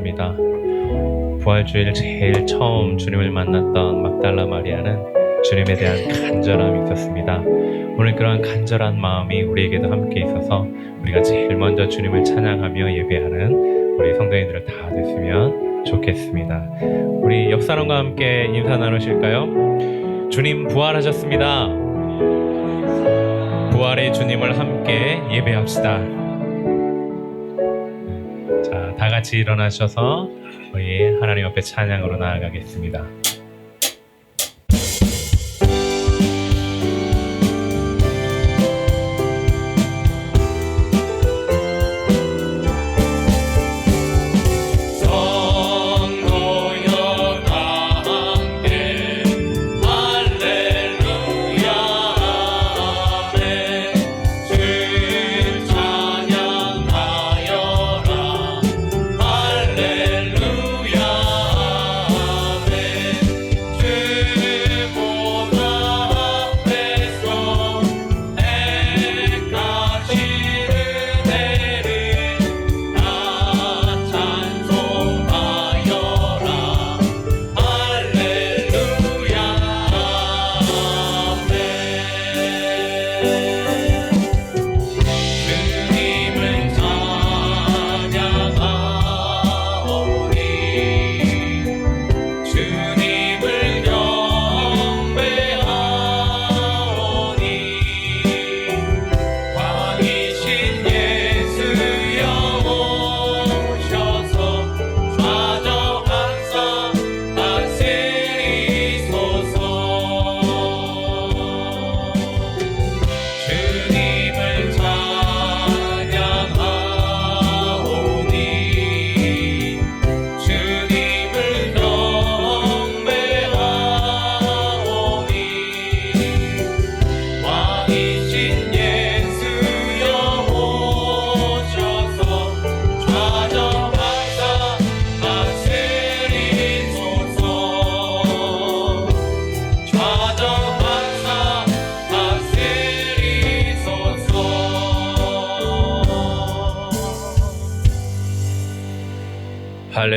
감사드립니다. 부활주일 제일 처음 주님을 만났던 막달라 마리아는 주님에 대한 간절함이 있었습니다. 오늘 그런 간절한 마음이 우리에게도 함께 있어서 우리가 제일 먼저 주님을 찬양하며 예배하는 우리 성도님들 다 됐으면 좋겠습니다. 우리 옆 사람과 함께 인사 나누실까요? 주님 부활하셨습니다. 부활의 주님을 함께 예배합시다. 자, 다 같이 일어나셔서 우리 하나님 앞에 찬양으로 나아가겠습니다.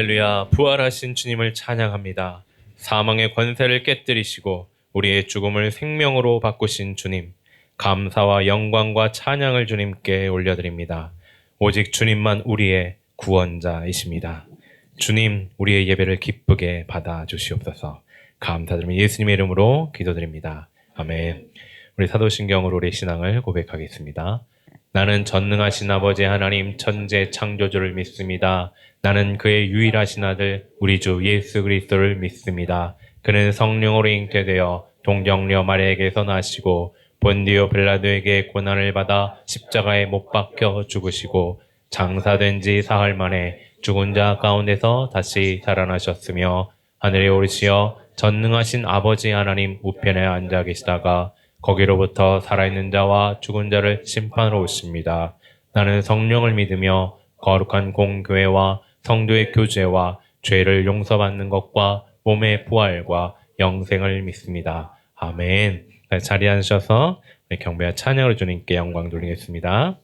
할렐루야. 부활하신 주님을 찬양합니다. 사망의 권세를 깨뜨리시고 우리의 죽음을 생명으로 바꾸신 주님, 감사와 영광과 찬양을 주님께 올려드립니다. 오직 주님만 우리의 구원자이십니다. 주님, 우리의 예배를 기쁘게 받아주시옵소서. 감사드리며 예수님의 이름으로 기도드립니다. 아멘. 우리 사도신경으로 우리 신앙을 고백하겠습니다. 나는 전능하신 아버지 하나님 천재 창조주를 믿습니다. 나는 그의 유일하신 아들 우리 주 예수 그리스도를 믿습니다. 그는 성령으로 잉태되어 동정녀 마리아에게서 나시고 본디오 빌라도에게 고난을 받아 십자가에 못 박혀 죽으시고 장사된 지 사흘 만에 죽은 자 가운데서 다시 살아나셨으며 하늘에 오르시어 전능하신 아버지 하나님 우편에 앉아 계시다가 거기로부터 살아있는 자와 죽은 자를 심판하러 오십니다. 나는 성령을 믿으며 거룩한 공교회와 성도의 교제와 죄를 용서받는 것과 몸의 부활과 영생을 믿습니다. 아멘. 자리에 앉으셔서 경배와 찬양으로 주님께 영광 돌리겠습니다.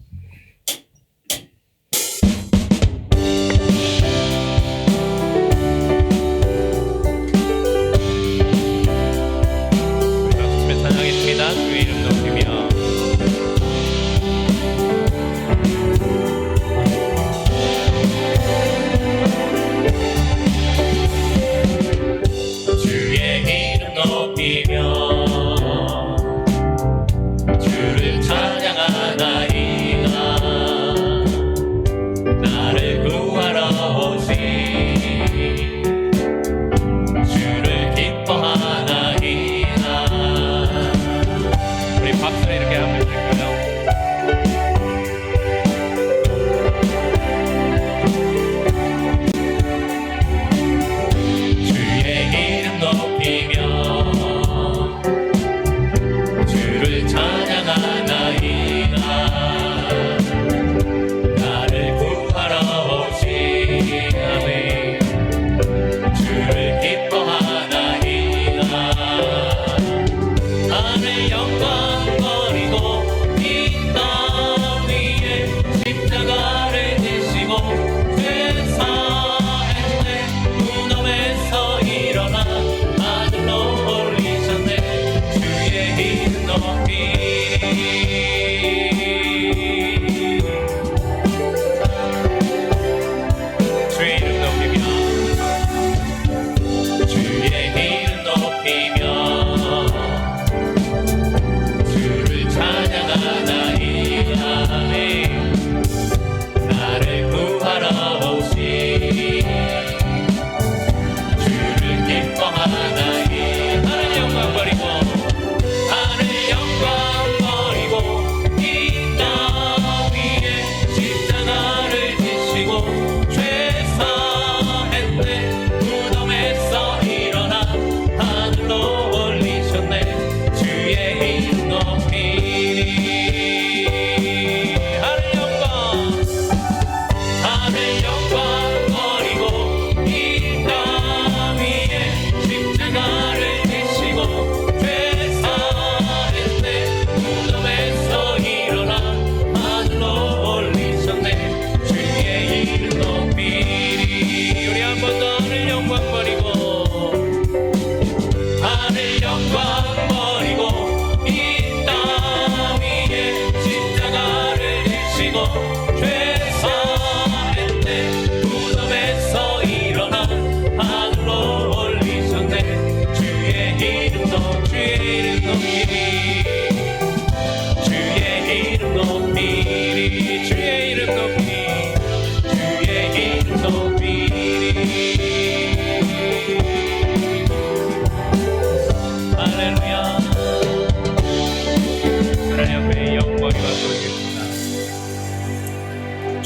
주의 이름 높이며 주의 이름 높이며 주를 찬양하나이다.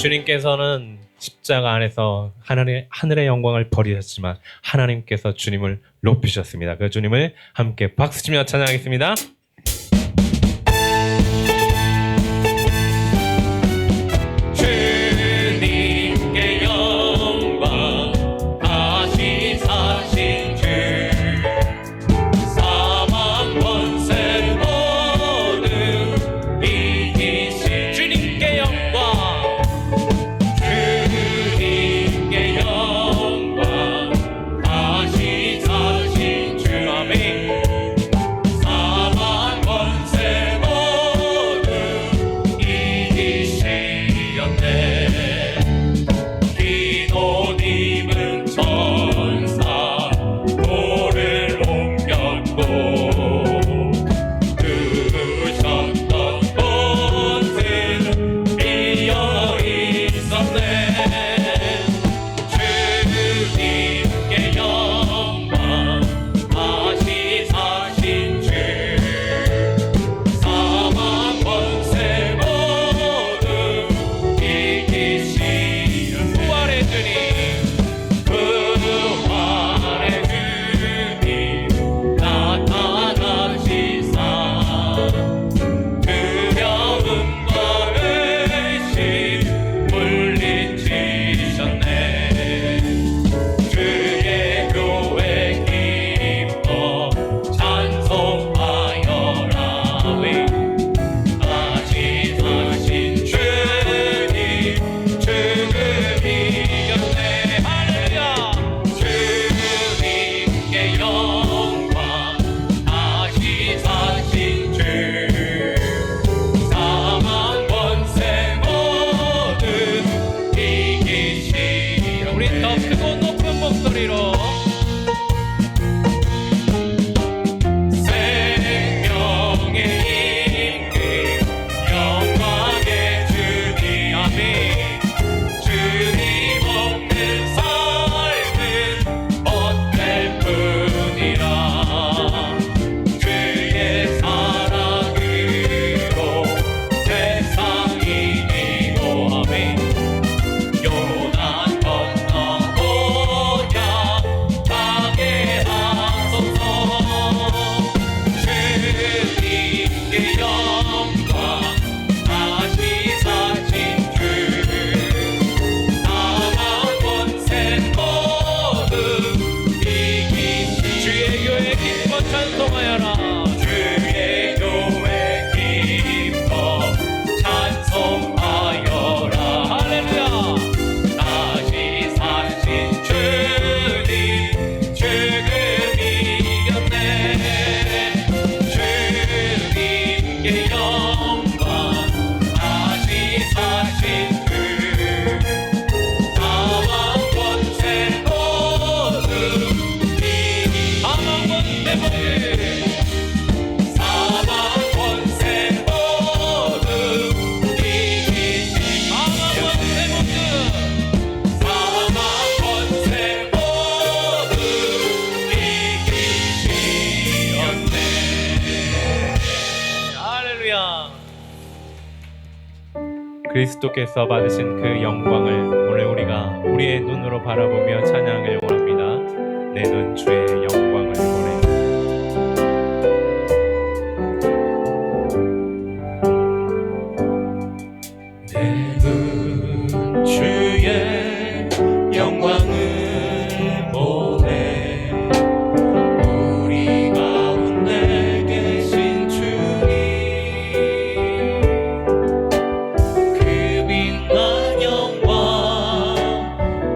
주님께서는 십자가 안에서 하늘의 영광을 버리셨지만 하나님께서 주님을 높이셨습니다. 그 주님을 함께 박수치며 찬양하겠습니다. 주님께 영광, 다시 사신 주, 사망 권세 모두 이기신 주님께 영광, 주님께 영광, 다시 사신 주. 아멘. 사망 권세 모두 이기시었네. 기도님은 천사 돌을 옮겼고 두셨던 곳은 비어 있었네. 주님께 영광, 다시 사신 주, 사망 권세 모두 이기시는 부활의 주님, 부활의 주님 나타나시사 두려움과 의심 물리치셨네. 주의 교회 기뻐 찬송하여라. 다시 사신 주님, 죽음 이겼네. 할렐루야. 주님께 영광, 다시 사신 주, 사망 권세 모두 이기시라. 우리 더 크고 높은 목소리로 생명의 임금, 영광의 주님. 아멘. 주님 없는 삶은 헛될 뿐이라. 주의 사랑으로 세상이 이기고. 아멘. 요단 건너 오냐 가게 하소서. 주님께 영광, 다시 사신 주, 사망 권세 모두 이기신 주의 교회 기뻐 찬송하여라. 주의 교회 기뻐 찬송하여라. 할렐루야. 다시 사신 주님, 죽음 이겼네. 주님께 영광, 다시 사신 주, 사망 권세 모두 이기신. 사망 권세 모두, 사망 권세 모두 이기신. 사망 권세 모두, 사망 권세 모두 이기시었네. 할렐루야. 그리스도께서 받으신 그 영광을 오늘 우리가 우리의 눈으로 바라보며 찬양을 원합니다. 내 눈 주의 영광을 보네. 내 눈 주의 영광을 보네. 우리 가운데 계신 주님, 그 빛난 영광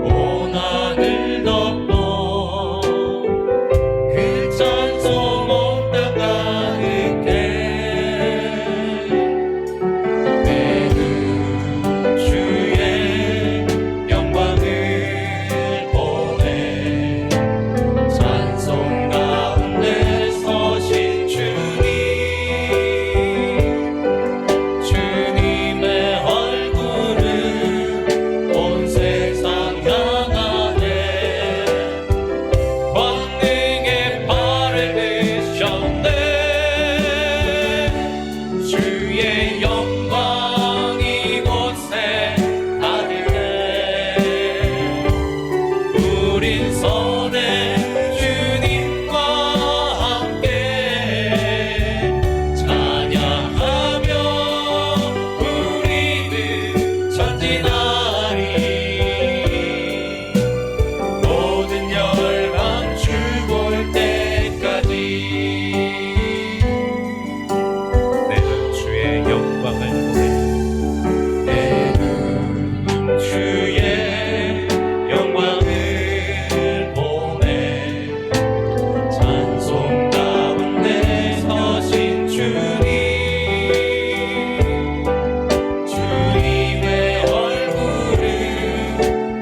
온 하늘 덮어 우린 선의 주님과 함께 찬양하며 우리는 전진하리. 모든 열방 주볼 때까지 내는 주의 영광을 보내. 내는 주의 영광을 보내. 찬송 가운데 서신 주님, 주님의 얼굴을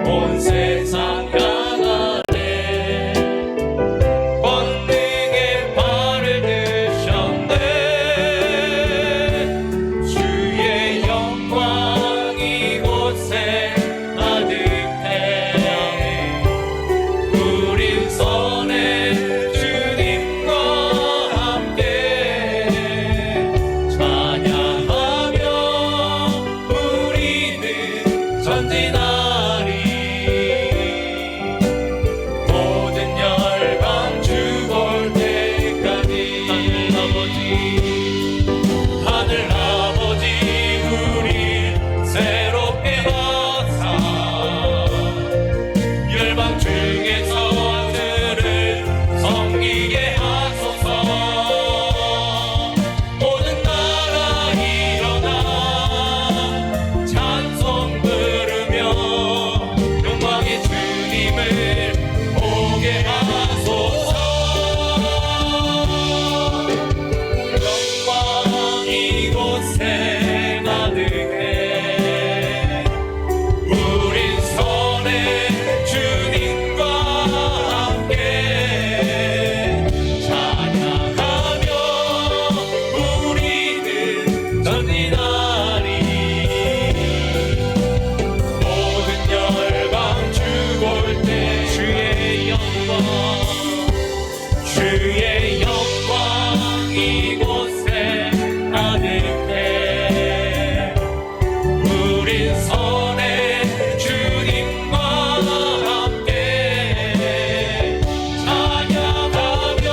온 세상 향하네. 권능의 발을 드셨네. 주의 영광 이곳에 가득해. 우린 선의 주님과 함께 찬양하며 우리는 전진하리. 모든 열방 주볼 때까지. 하늘 아버지 우리 새롭게 하사 열방 중에서 주를 섬기게 하소서. 모든 나라 일어나 찬송 부르며 영광의 주님을 보게 하소서. 영광 이곳에 가득해. 우린 선의 주님과 함께 찬양하며 우리는 전진하리. 모든 열방 주볼 때 주의 영광 이곳에 가득해. 우린 선의 주님과 함께 찬양하며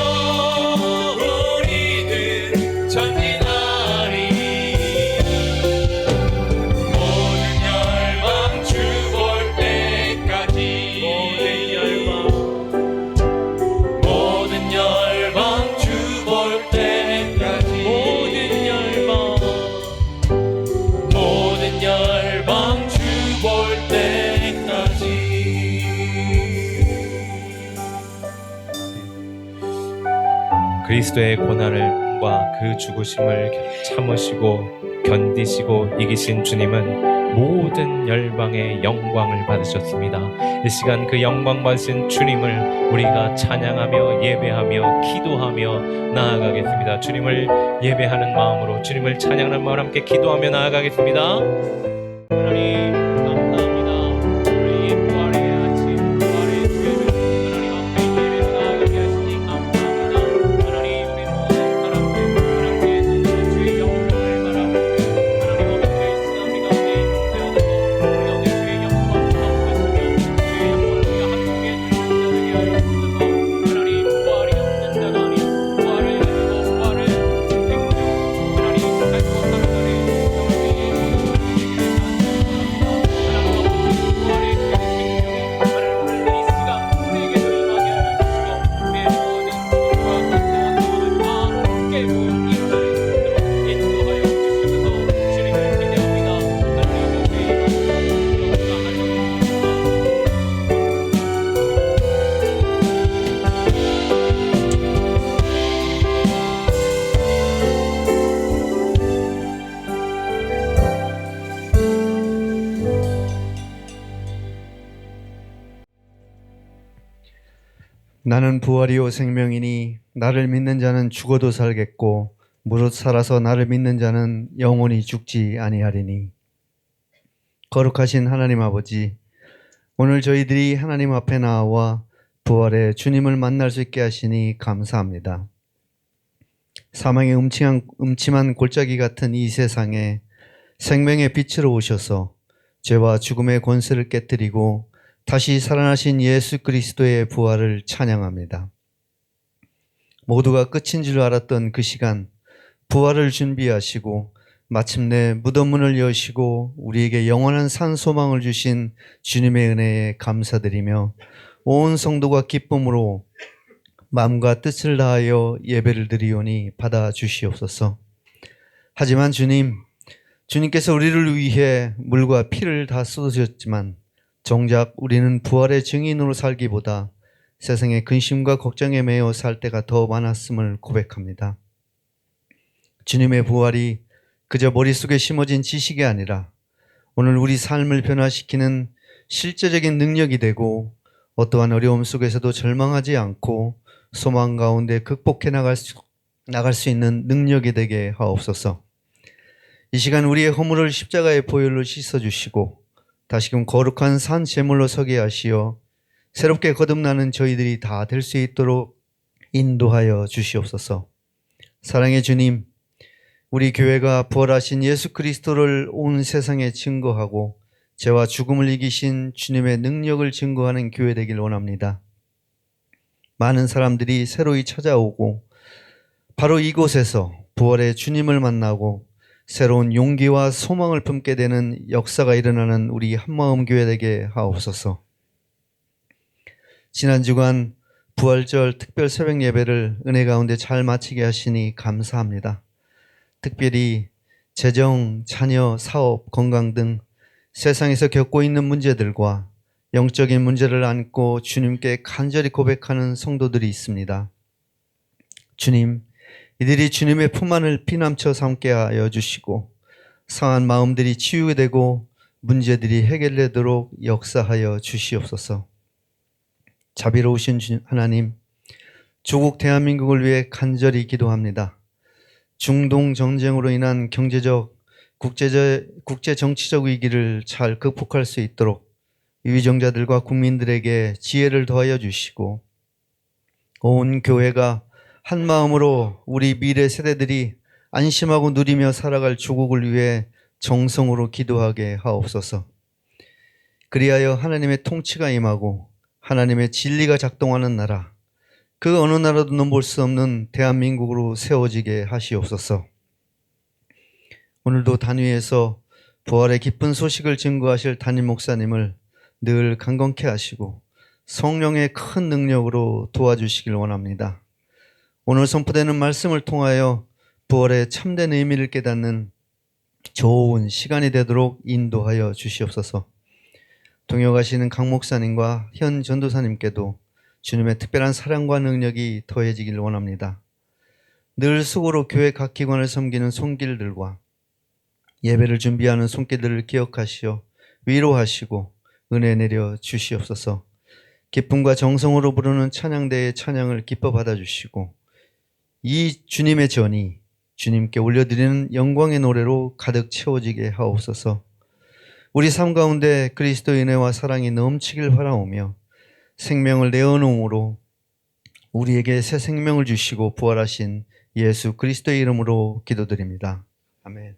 우리는 전진하리. 모든 열방 주볼 때까지. 모든 열방 주볼 때까지. 모든 열방 주볼 때까지. 그리스도의 고난과 그 죽으심을 참으시고 견디시고 이기신 주님은 모든 열방의 영광을 받으셨습니다. 이 시간 그 영광 받으신 주님을 우리가 찬양하며 예배하며 기도하며 나아가겠습니다. 주님을 예배하는 마음으로, 주님을 찬양하는 마음으로 함께 기도하며 나아가겠습니다. 하나님 감사합니다. 우리의 부활의 아침, 부활의 주일을 하나님 앞에 예배로 나아가게 하시니 감사합니다. 하나님 우리 모든 사람들 하나님께 주시는 주의 영광을 바라고 하나님 앞에 있으나니 가운데 되어서 우리 가운데 주의 영광 가운데서며 주의 영광을 우리가 함께 누리게 하여 주소서. 하나님 부활이 없는 자가 아닌 부활을 가지고 부활을 생명 하나님 가지고 살아가는 나는 부활이요 생명이니 나를 믿는 자는 죽어도 살겠고 무릇 살아서 나를 믿는 자는 영원히 죽지 아니하리니. 거룩하신 하나님 아버지, 오늘 저희들이 하나님 앞에 나와 부활의 주님을 만날 수 있게 하시니 감사합니다. 사망의 음침한 골짜기 같은 이 세상에 생명의 빛으로 오셔서 죄와 죽음의 권세를 깨뜨리고 다시 살아나신 예수 그리스도의 부활을 찬양합니다. 모두가 끝인 줄 알았던 그 시간, 부활을 준비하시고 마침내 무덤 문을 여시고 우리에게 영원한 산 소망을 주신 주님의 은혜에 감사드리며 온 성도가 기쁨으로 마음과 뜻을 다하여 예배를 드리오니 받아 주시옵소서. 하지만 주님께서 우리를 위해 물과 피를 다 쏟으셨지만 정작 우리는 부활의 증인으로 살기보다 세상의 근심과 걱정에 매여 살 때가 더 많았음을 고백합니다. 주님의 부활이 그저 머릿속에 심어진 지식이 아니라 오늘 우리 삶을 변화시키는 실제적인 능력이 되고 어떠한 어려움 속에서도 절망하지 않고 소망 가운데 극복해 나갈 수 있는 능력이 되게 하옵소서. 이 시간 우리의 허물을 십자가의 보혈로 씻어주시고 다시금 거룩한 산 제물로 서게 하시어 새롭게 거듭나는 저희들이 다 될 수 있도록 인도하여 주시옵소서. 사랑의 주님, 우리 교회가 부활하신 예수 그리스도를 온 세상에 증거하고 죄와 죽음을 이기신 주님의 능력을 증거하는 교회 되길 원합니다. 많은 사람들이 새로이 찾아오고 바로 이곳에서 부활의 주님을 만나고 새로운 용기와 소망을 품게 되는 역사가 일어나는 우리 한마음 교회 되게 하옵소서. 지난 주간 부활절 특별 새벽 예배를 은혜 가운데 잘 마치게 하시니 감사합니다. 특별히 재정, 자녀, 사업, 건강 등 세상에서 겪고 있는 문제들과 영적인 문제를 안고 주님께 간절히 고백하는 성도들이 있습니다. 주님, 이들이 주님의 품 안을 피남쳐 삼게 하여 주시고 상한 마음들이 치유게 되고 문제들이 해결되도록 역사하여 주시옵소서. 자비로우신 하나님, 조국 대한민국을 위해 간절히 기도합니다. 중동 전쟁으로 인한 경제적, 국제 정치적 위기를 잘 극복할 수 있도록 위정자들과 국민들에게 지혜를 더하여 주시고 온 교회가 한 마음으로 우리 미래 세대들이 안심하고 누리며 살아갈 조국을 위해 정성으로 기도하게 하옵소서. 그리하여 하나님의 통치가 임하고 하나님의 진리가 작동하는 나라, 그 어느 나라도 넘볼 수 없는 대한민국으로 세워지게 하시옵소서. 오늘도 단위에서 부활의 기쁜 소식을 증거하실 담임 목사님을 늘 강건케 하시고 성령의 큰 능력으로 도와주시길 원합니다. 오늘 선포되는 말씀을 통하여 부활의 참된 의미를 깨닫는 좋은 시간이 되도록 인도하여 주시옵소서. 동역하시는 강 목사님과 현 전도사님께도 주님의 특별한 사랑과 능력이 더해지길 원합니다. 늘 수고로 교회 각 기관을 섬기는 손길들과 예배를 준비하는 손길들을 기억하시어 위로하시고 은혜 내려 주시옵소서. 기쁨과 정성으로 부르는 찬양대의 찬양을 기뻐 받아주시고 이 주님의 전이 주님께 올려드리는 영광의 노래로 가득 채워지게 하옵소서. 우리 삶 가운데 그리스도의 은혜와 사랑이 넘치길 바라오며 생명을 내어놓음으로 우리에게 새 생명을 주시고 부활하신 예수 그리스도의 이름으로 기도드립니다. 아멘.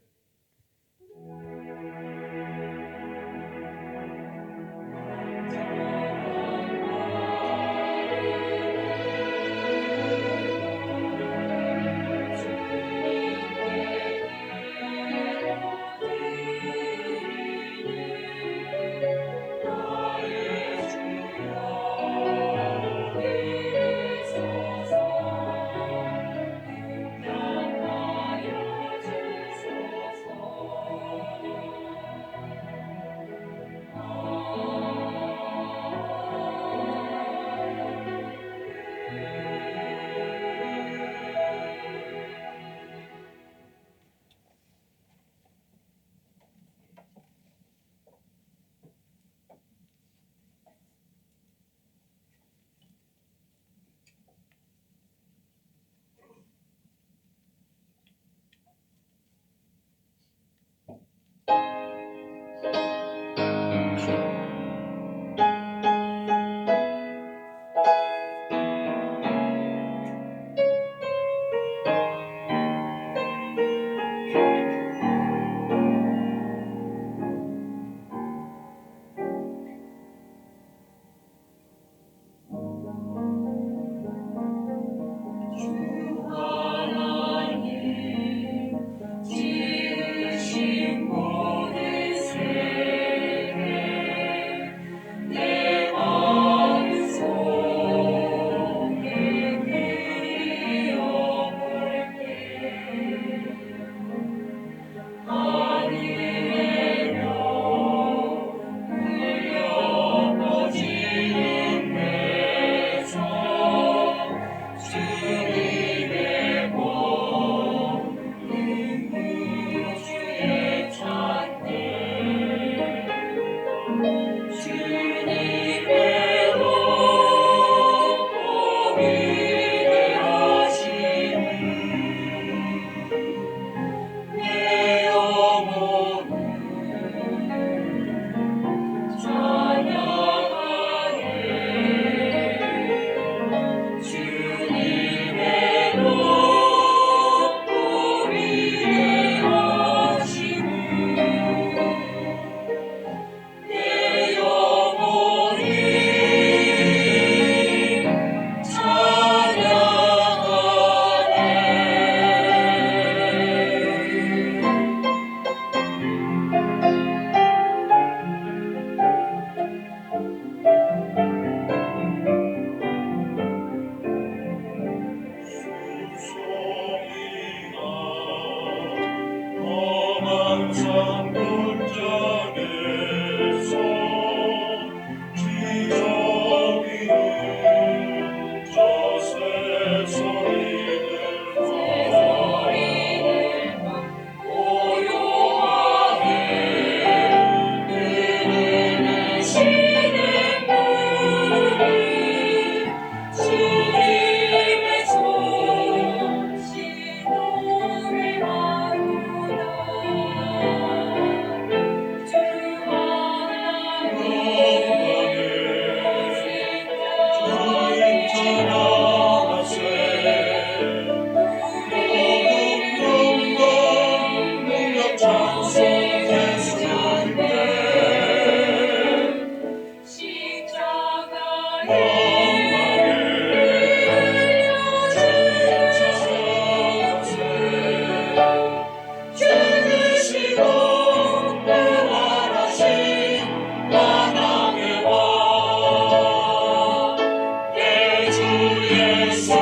예수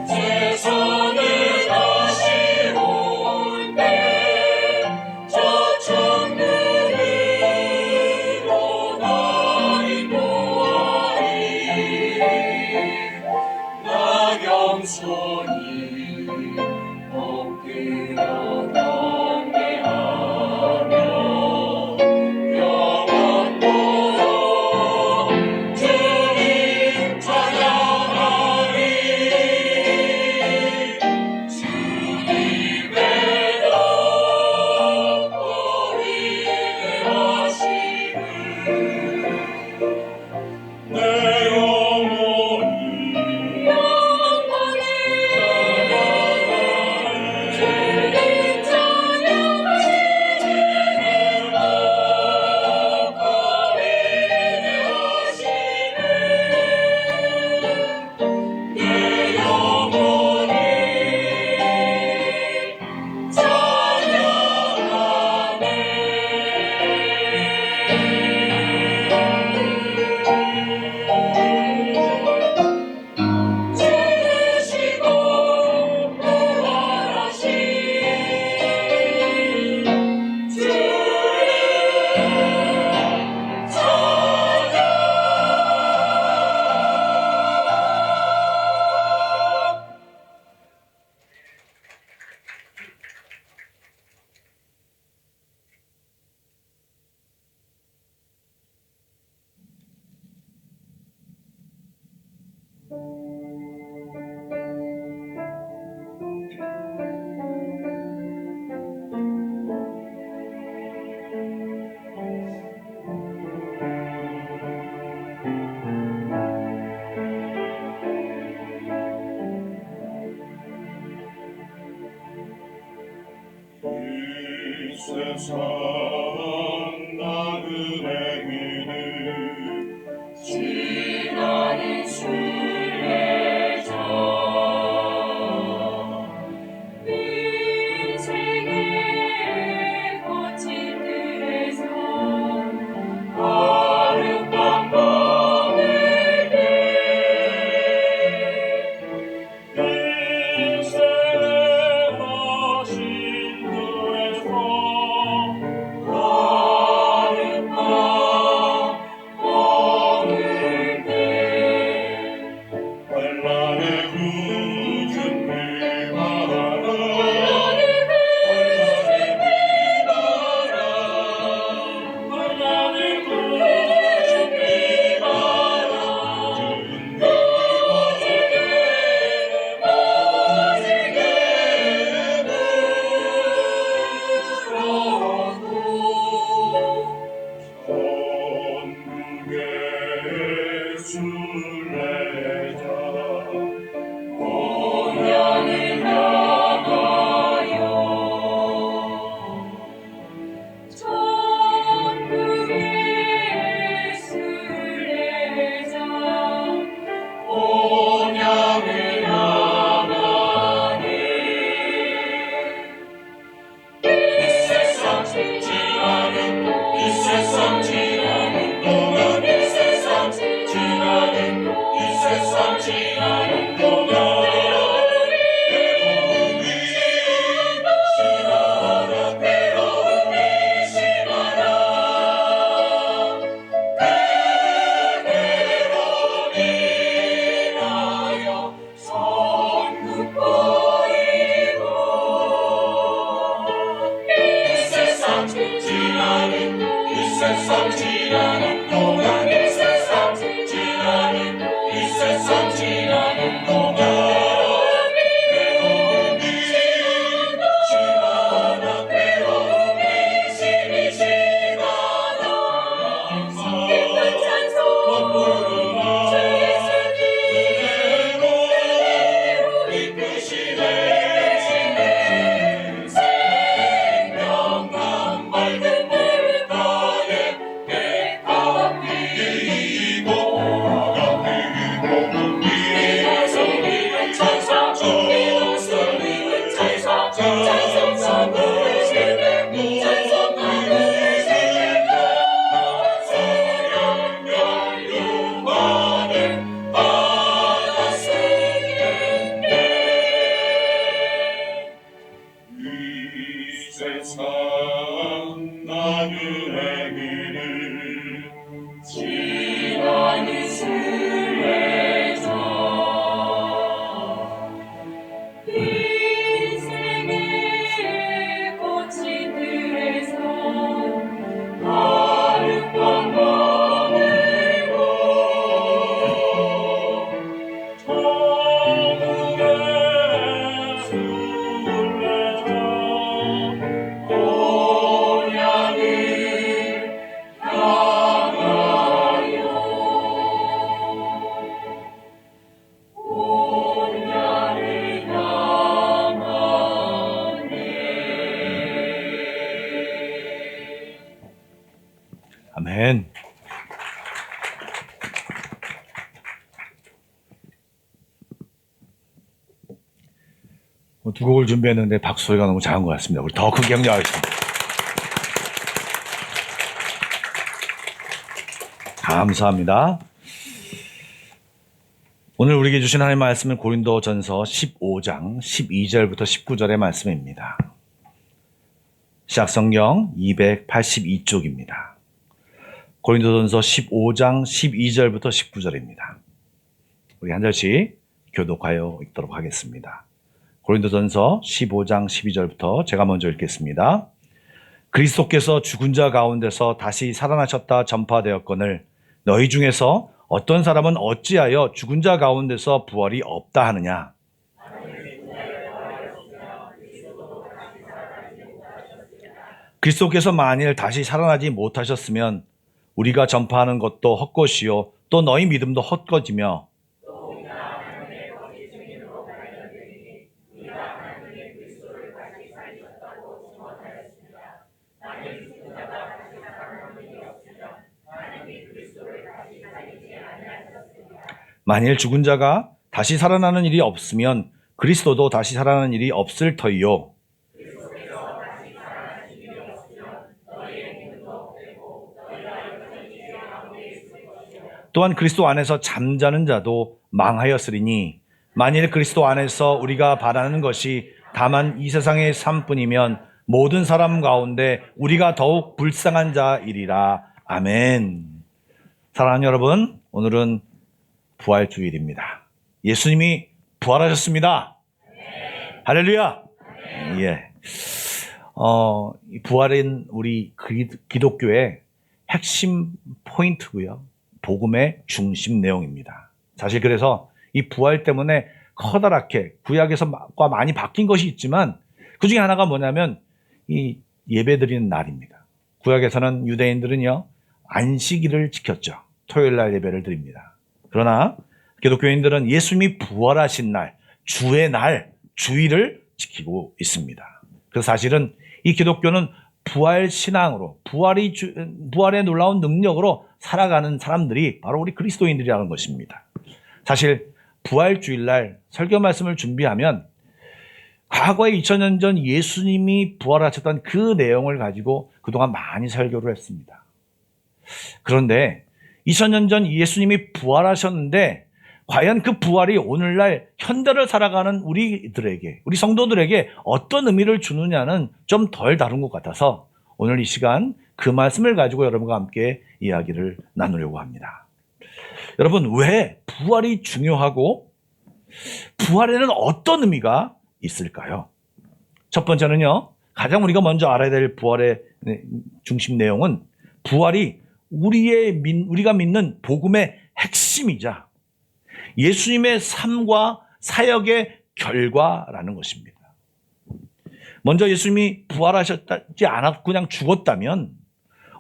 세상에 다시 올 때 저 천국으로 나 인도하리. 나 겸손히 엎드려 경배하며 영원토록 주님 찬양하리. 주님의 덕보리 하시는 내 영혼이 세상 나그네기는 지나는 순례자 인생의 거친 길에서 하룻밤 머물 때 인생의 거친 길에서 하룻밤 머물 때 환난의 구준 비바라 환난의 구준 비바라 오지게 물어도 천국의 순례자 본향을 향하여 천국의 순례자 본향을 향하네. 이 세상 지나는 이 세상 지나는 동안 이 세상 지나는 이 세상 지나는 동안 괴로움이 심하라 괴로움이 심하라 그 괴로움이 나여 선국 보이고 이 세상 지나는 이 세상 지나는 동안 이 세상 지나는 이 세상 지나는 동안 괴로움이 심하다 괴로움이 심히 심하다 기쁜 찬송 부르라 주 예수님 은혜로 이끄시네 생명강 맑은 물가에 백합 피고 두 곡을 준비했는데 박수 소리가 너무 작은 것 같습니다. 우리 더 크게 격려하겠습니다. 감사합니다. 오늘 우리에게 주신 하나님의 말씀은 고린도전서 15장 12절부터 19절의 말씀입니다. 시약성경 282쪽입니다. 고린도전서 15장 12절부터 19절입니다. 우리 한 절씩 교독하여 읽도록 하겠습니다. 고린도전서 15장 12절부터 제가 먼저 읽겠습니다. 그리스도께서 죽은 자 가운데서 다시 살아나셨다 전파되었거늘 너희 중에서 어떤 사람은 어찌하여 죽은 자 가운데서 부활이 없다 하느냐? 그리스도께서 만일 다시 살아나지 못하셨으면 우리가 전파하는 것도 헛것이요 또 너희 믿음도 헛것이며 만일 죽은 자가 다시 살아나는 일이 없으면 그리스도도 다시 살아나는 일이 없을 터이요. 또한 그리스도 안에서 잠자는 자도 망하였으리니 만일 그리스도 안에서 우리가 바라는 것이 다만 이 세상의 삶뿐이면 모든 사람 가운데 우리가 더욱 불쌍한 자이리라. 아멘. 사랑하는 여러분, 오늘은 부활주일입니다. 예수님이 부활하셨습니다. 할렐루야. 예. 이 부활은 우리 기독교의 핵심 포인트고요. 복음의 중심 내용입니다. 사실 그래서 이 부활 때문에 커다랗게 구약에서 많이 바뀐 것이 있지만 그 중에 하나가 뭐냐면 이 예배드리는 날입니다. 구약에서는 유대인들은요 안식일을 지켰죠. 토요일 날 예배를 드립니다. 그러나 기독교인들은 예수님이 부활하신 날, 주의 날, 주일을 지키고 있습니다. 그래서 사실은 이 기독교는 부활 신앙으로, 부활의 놀라운 능력으로 살아가는 사람들이 바로 우리 그리스도인들이라는 것입니다. 사실 부활 주일날 설교 말씀을 준비하면 과거에 2000년 전 예수님이 부활하셨던 그 내용을 가지고 그동안 많이 설교를 했습니다. 그런데 2000년 전 예수님이 부활하셨는데 과연 그 부활이 오늘날 현대를 살아가는 우리들에게, 우리 성도들에게 어떤 의미를 주느냐는 좀 덜 다룬 것 같아서 오늘 이 시간 그 말씀을 가지고 여러분과 함께 이야기를 나누려고 합니다. 여러분, 왜 부활이 중요하고 부활에는 어떤 의미가 있을까요? 첫 번째는요, 가장 우리가 먼저 알아야 될 부활의 중심 내용은 부활이 우리가 믿는 복음의 핵심이자 예수님의 삶과 사역의 결과라는 것입니다. 먼저 예수님이 부활하셨지 않았고 그냥 죽었다면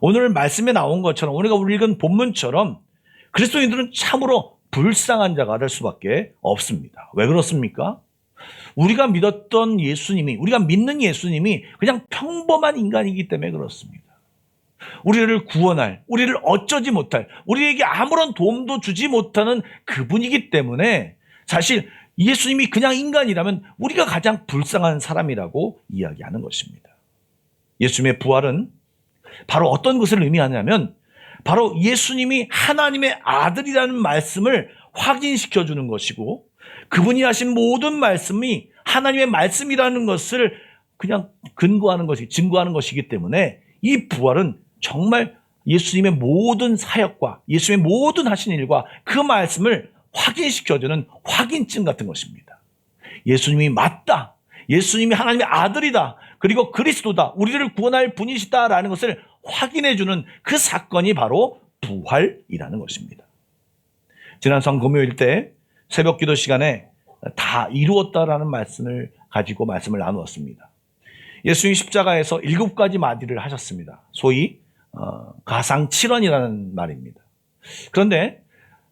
오늘 말씀에 나온 것처럼 우리가 읽은 본문처럼 그리스도인들은 참으로 불쌍한 자가 될 수밖에 없습니다. 왜 그렇습니까? 우리가 믿었던 예수님이, 우리가 믿는 예수님이 그냥 평범한 인간이기 때문에 그렇습니다. 우리를 구원할, 우리를 어쩌지 못할, 우리에게 아무런 도움도 주지 못하는 그분이기 때문에 사실 예수님이 그냥 인간이라면 우리가 가장 불쌍한 사람이라고 이야기하는 것입니다. 예수님의 부활은 바로 어떤 것을 의미하냐면 바로 예수님이 하나님의 아들이라는 말씀을 확인시켜주는 것이고 그분이 하신 모든 말씀이 하나님의 말씀이라는 것을 그냥 증거하는 것이기 때문에 이 부활은 정말 예수님의 모든 사역과 예수님의 모든 하신 일과 그 말씀을 확인시켜주는 확인증 같은 것입니다. 예수님이 맞다. 예수님이 하나님의 아들이다. 그리고 그리스도다. 우리를 구원할 분이시다라는 것을 확인해주는 그 사건이 바로 부활이라는 것입니다. 지난 성금요일 때 새벽 기도 시간에 다 이루었다라는 말씀을 가지고 말씀을 나누었습니다. 예수님 십자가에서 7가지 마디를 하셨습니다. 소위 가상 7원이라는 말입니다. 그런데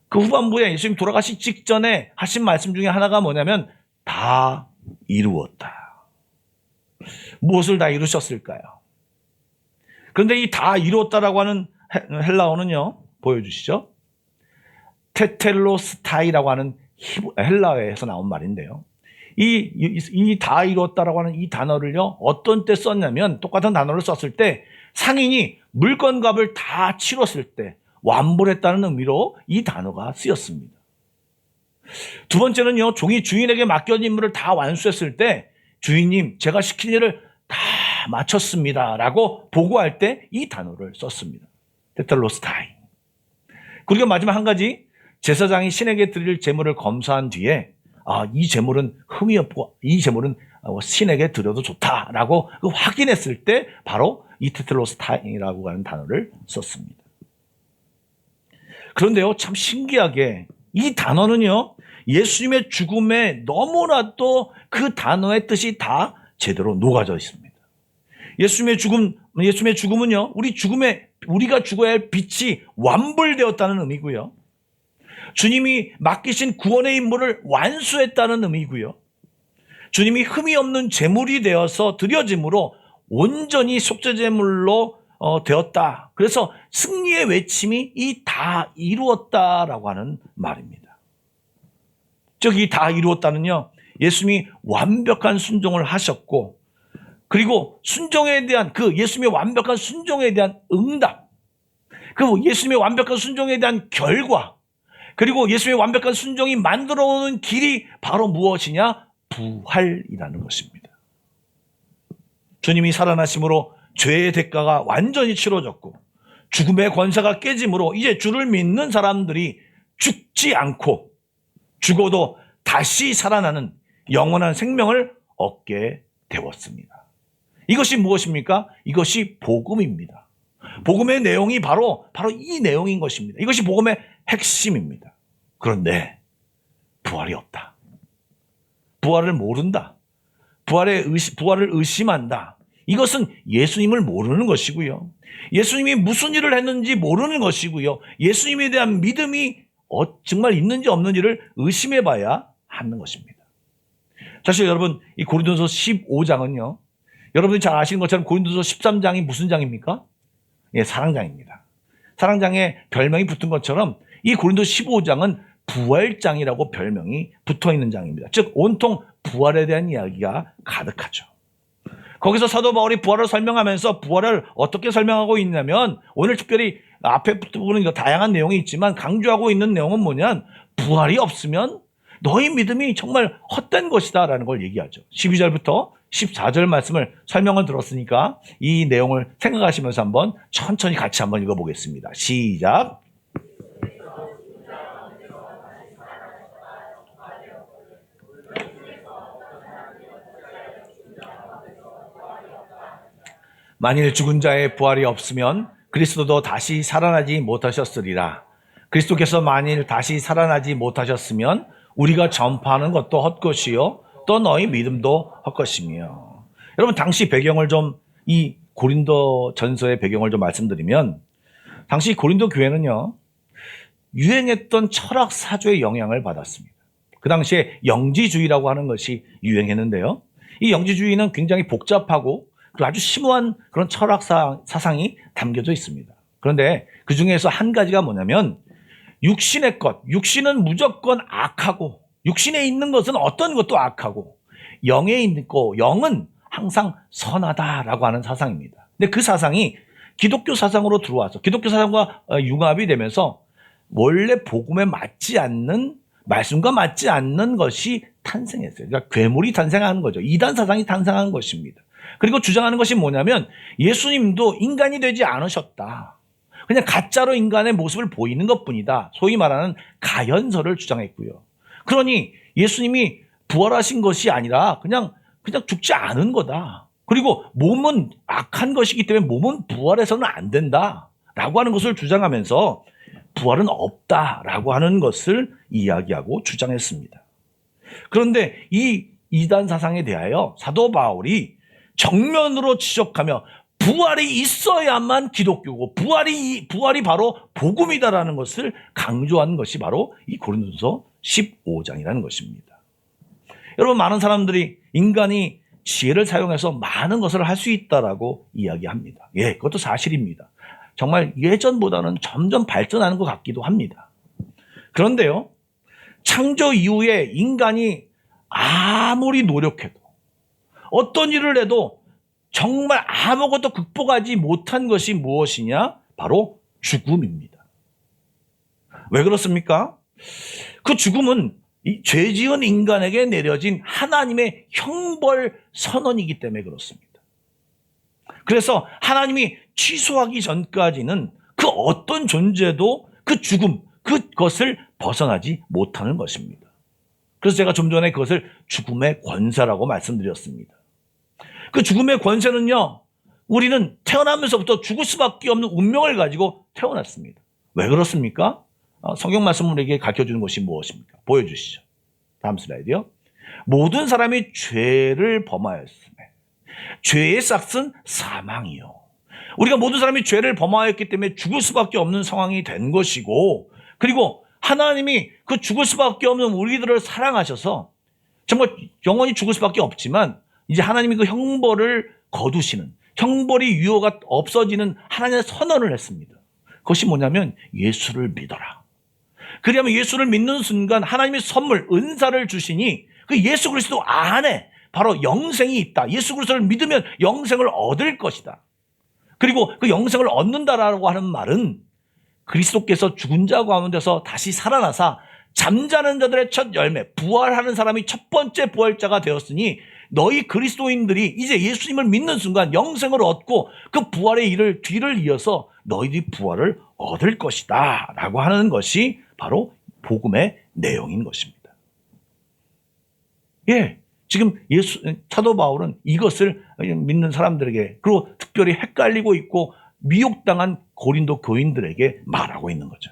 그 후반부에 예수님 돌아가시 직전에 하신 말씀 중에 하나가 뭐냐면 다 이루었다. 무엇을 다 이루셨을까요? 그런데 이 다 이루었다라고 하는 헬라어는요, 보여주시죠. 테텔로스타이라고 하는 헬라어에서 나온 말인데요. 이 다 이루었다라고 하는 이 단어를요, 어떤 때 썼냐면, 똑같은 단어를 썼을 때 상인이 물건값을 다 치렀을 때 완불했다는 의미로 이 단어가 쓰였습니다. 두 번째는요, 종이 주인에게 맡겨진 임무를 다 완수했을 때 주인님, 제가 시킨 일을 다 마쳤습니다 라고 보고할 때 이 단어를 썼습니다. 테텔로스타이. 그리고 마지막 한 가지, 제사장이 신에게 드릴 제물을 검사한 뒤에 이 제물은 흠이 없고 이 제물은 신에게 드려도 좋다라고 확인했을 때 바로 이 테텔로스타이라고 하는 단어를 썼습니다. 그런데요, 참 신기하게 이 단어는요, 예수님의 죽음에 너무나도 그 단어의 뜻이 다 제대로 녹아져 있습니다. 예수님의 죽음은요, 우리가 죽어야 할 빛이 완불되었다는 의미고요. 주님이 맡기신 구원의 임무를 완수했다는 의미고요. 주님이 흠이 없는 제물이 되어서 드려짐으로 온전히 속죄제물로 되었다. 그래서 승리의 외침이 이 다 이루었다라고 하는 말입니다. 즉, 이 다 이루었다는요, 예수님이 완벽한 순종을 하셨고, 그리고 순종에 대한 예수님의 완벽한 순종에 대한 응답, 예수님의 완벽한 순종에 대한 결과, 그리고 예수님의 완벽한 순종이 만들어오는 길이 바로 무엇이냐? 부활이라는 것입니다. 주님이 살아나심으로 죄의 대가가 완전히 치러졌고 죽음의 권세가 깨짐으로 이제 주를 믿는 사람들이 죽지 않고 죽어도 다시 살아나는 영원한 생명을 얻게 되었습니다. 이것이 무엇입니까? 이것이 복음입니다. 복음의 내용이 바로 이 내용인 것입니다. 이것이 복음의 핵심입니다. 그런데 부활이 없다. 부활을 모른다. 부활을 의심한다. 이것은 예수님을 모르는 것이고요. 예수님이 무슨 일을 했는지 모르는 것이고요. 예수님에 대한 믿음이 정말 있는지 없는지를 의심해 봐야 하는 것입니다. 사실 여러분, 이 고린도서 15장은요. 여러분이 잘 아시는 것처럼 고린도서 13장이 무슨 장입니까? 예, 사랑장입니다. 사랑장에 별명이 붙은 것처럼 이 고린도 15장은 부활장이라고 별명이 붙어 있는 장입니다. 즉, 온통 부활에 대한 이야기가 가득하죠. 거기서 사도 바울이 부활을 설명하면서 부활을 어떻게 설명하고 있냐면, 오늘 특별히 앞에 부분은 다양한 내용이 있지만 강조하고 있는 내용은 뭐냐면, 부활이 없으면 너희 믿음이 정말 헛된 것이다 라는 걸 얘기하죠. 12절부터 14절 말씀을 설명을 들었으니까 이 내용을 생각하시면서 한번 천천히 같이 한번 읽어보겠습니다. 시작. 만일 죽은 자의 부활이 없으면 그리스도도 다시 살아나지 못하셨으리라. 그리스도께서 만일 다시 살아나지 못하셨으면 우리가 전파하는 것도 헛것이요 또 너희 믿음도 헛것이며. 여러분, 당시 배경을 이 고린도 전서의 배경을 좀 말씀드리면, 당시 고린도 교회는요, 유행했던 철학 사조의 영향을 받았습니다. 그 당시에 영지주의라고 하는 것이 유행했는데요, 이 영지주의는 굉장히 복잡하고 아주 심오한 그런 철학 사상이 담겨져 있습니다. 그런데 그 중에서 한 가지가 뭐냐면, 육신의 것, 육신은 무조건 악하고, 육신에 있는 것은 어떤 것도 악하고, 영에 있고 영은 항상 선하다라고 하는 사상입니다. 근데 그 사상이 기독교 사상으로 들어와서 기독교 사상과 융합이 되면서 원래 복음에 맞지 않는, 말씀과 맞지 않는 것이 탄생했어요. 그러니까 괴물이 탄생하는 거죠. 이단 사상이 탄생한 것입니다. 그리고 주장하는 것이 뭐냐면, 예수님도 인간이 되지 않으셨다. 그냥 가짜로 인간의 모습을 보이는 것뿐이다. 소위 말하는 가연설을 주장했고요. 그러니 예수님이 부활하신 것이 아니라 그냥 죽지 않은 거다. 그리고 몸은 악한 것이기 때문에 몸은 부활해서는 안 된다 라고 하는 것을 주장하면서 부활은 없다라고 하는 것을 이야기하고 주장했습니다. 그런데 이 이단 사상에 대하여 사도 바울이 정면으로 지적하며 부활이 있어야만 기독교고 부활이 바로 복음이다라는 것을 강조한 것이 바로 이 고린도서 15장이라는 것입니다. 여러분, 많은 사람들이 인간이 지혜를 사용해서 많은 것을 할 수 있다라고 이야기합니다. 예, 그것도 사실입니다. 정말 예전보다는 점점 발전하는 것 같기도 합니다. 그런데요, 창조 이후에 인간이 아무리 노력해도 어떤 일을 해도 정말 아무것도 극복하지 못한 것이 무엇이냐? 바로 죽음입니다. 왜 그렇습니까? 그 죽음은 이 죄 지은 인간에게 내려진 하나님의 형벌 선언이기 때문에 그렇습니다. 그래서 하나님이 취소하기 전까지는 그 어떤 존재도 그 죽음, 그것을 벗어나지 못하는 것입니다. 그래서 제가 좀 전에 그것을 죽음의 권세라고 말씀드렸습니다. 그 죽음의 권세는요, 우리는 태어나면서부터 죽을 수밖에 없는 운명을 가지고 태어났습니다. 왜 그렇습니까? 성경 말씀을 우리에게 가르쳐주는 것이 무엇입니까? 보여주시죠. 다음 슬라이드요. 모든 사람이 죄를 범하였음에 죄의 싹은 사망이요. 우리가 모든 사람이 죄를 범하였기 때문에 죽을 수밖에 없는 상황이 된 것이고, 그리고 하나님이 그 죽을 수밖에 없는 우리들을 사랑하셔서 정말 영원히 죽을 수밖에 없지만 이제 하나님이 그 형벌을 거두시는, 형벌이 유효가 없어지는 하나님의 선언을 했습니다. 그것이 뭐냐면 예수를 믿어라. 그러면 예수를 믿는 순간 하나님의 선물, 은사를 주시니 그 예수 그리스도 안에 바로 영생이 있다. 예수 그리스도를 믿으면 영생을 얻을 것이다. 그리고 그 영생을 얻는다라고 하는 말은 그리스도께서 죽은 자 가운데서 다시 살아나사 잠자는 자들의 첫 열매, 부활하는 사람이 첫 번째 부활자가 되었으니 너희 그리스도인들이 이제 예수님을 믿는 순간 영생을 얻고 그 부활의 일을 뒤를 이어서 너희들이 부활을 얻을 것이다 라고 하는 것이 바로 복음의 내용인 것입니다. 예, 지금 사도 바울은 이것을 믿는 사람들에게, 그리고 특별히 헷갈리고 있고 미혹당한 고린도 교인들에게 말하고 있는 거죠.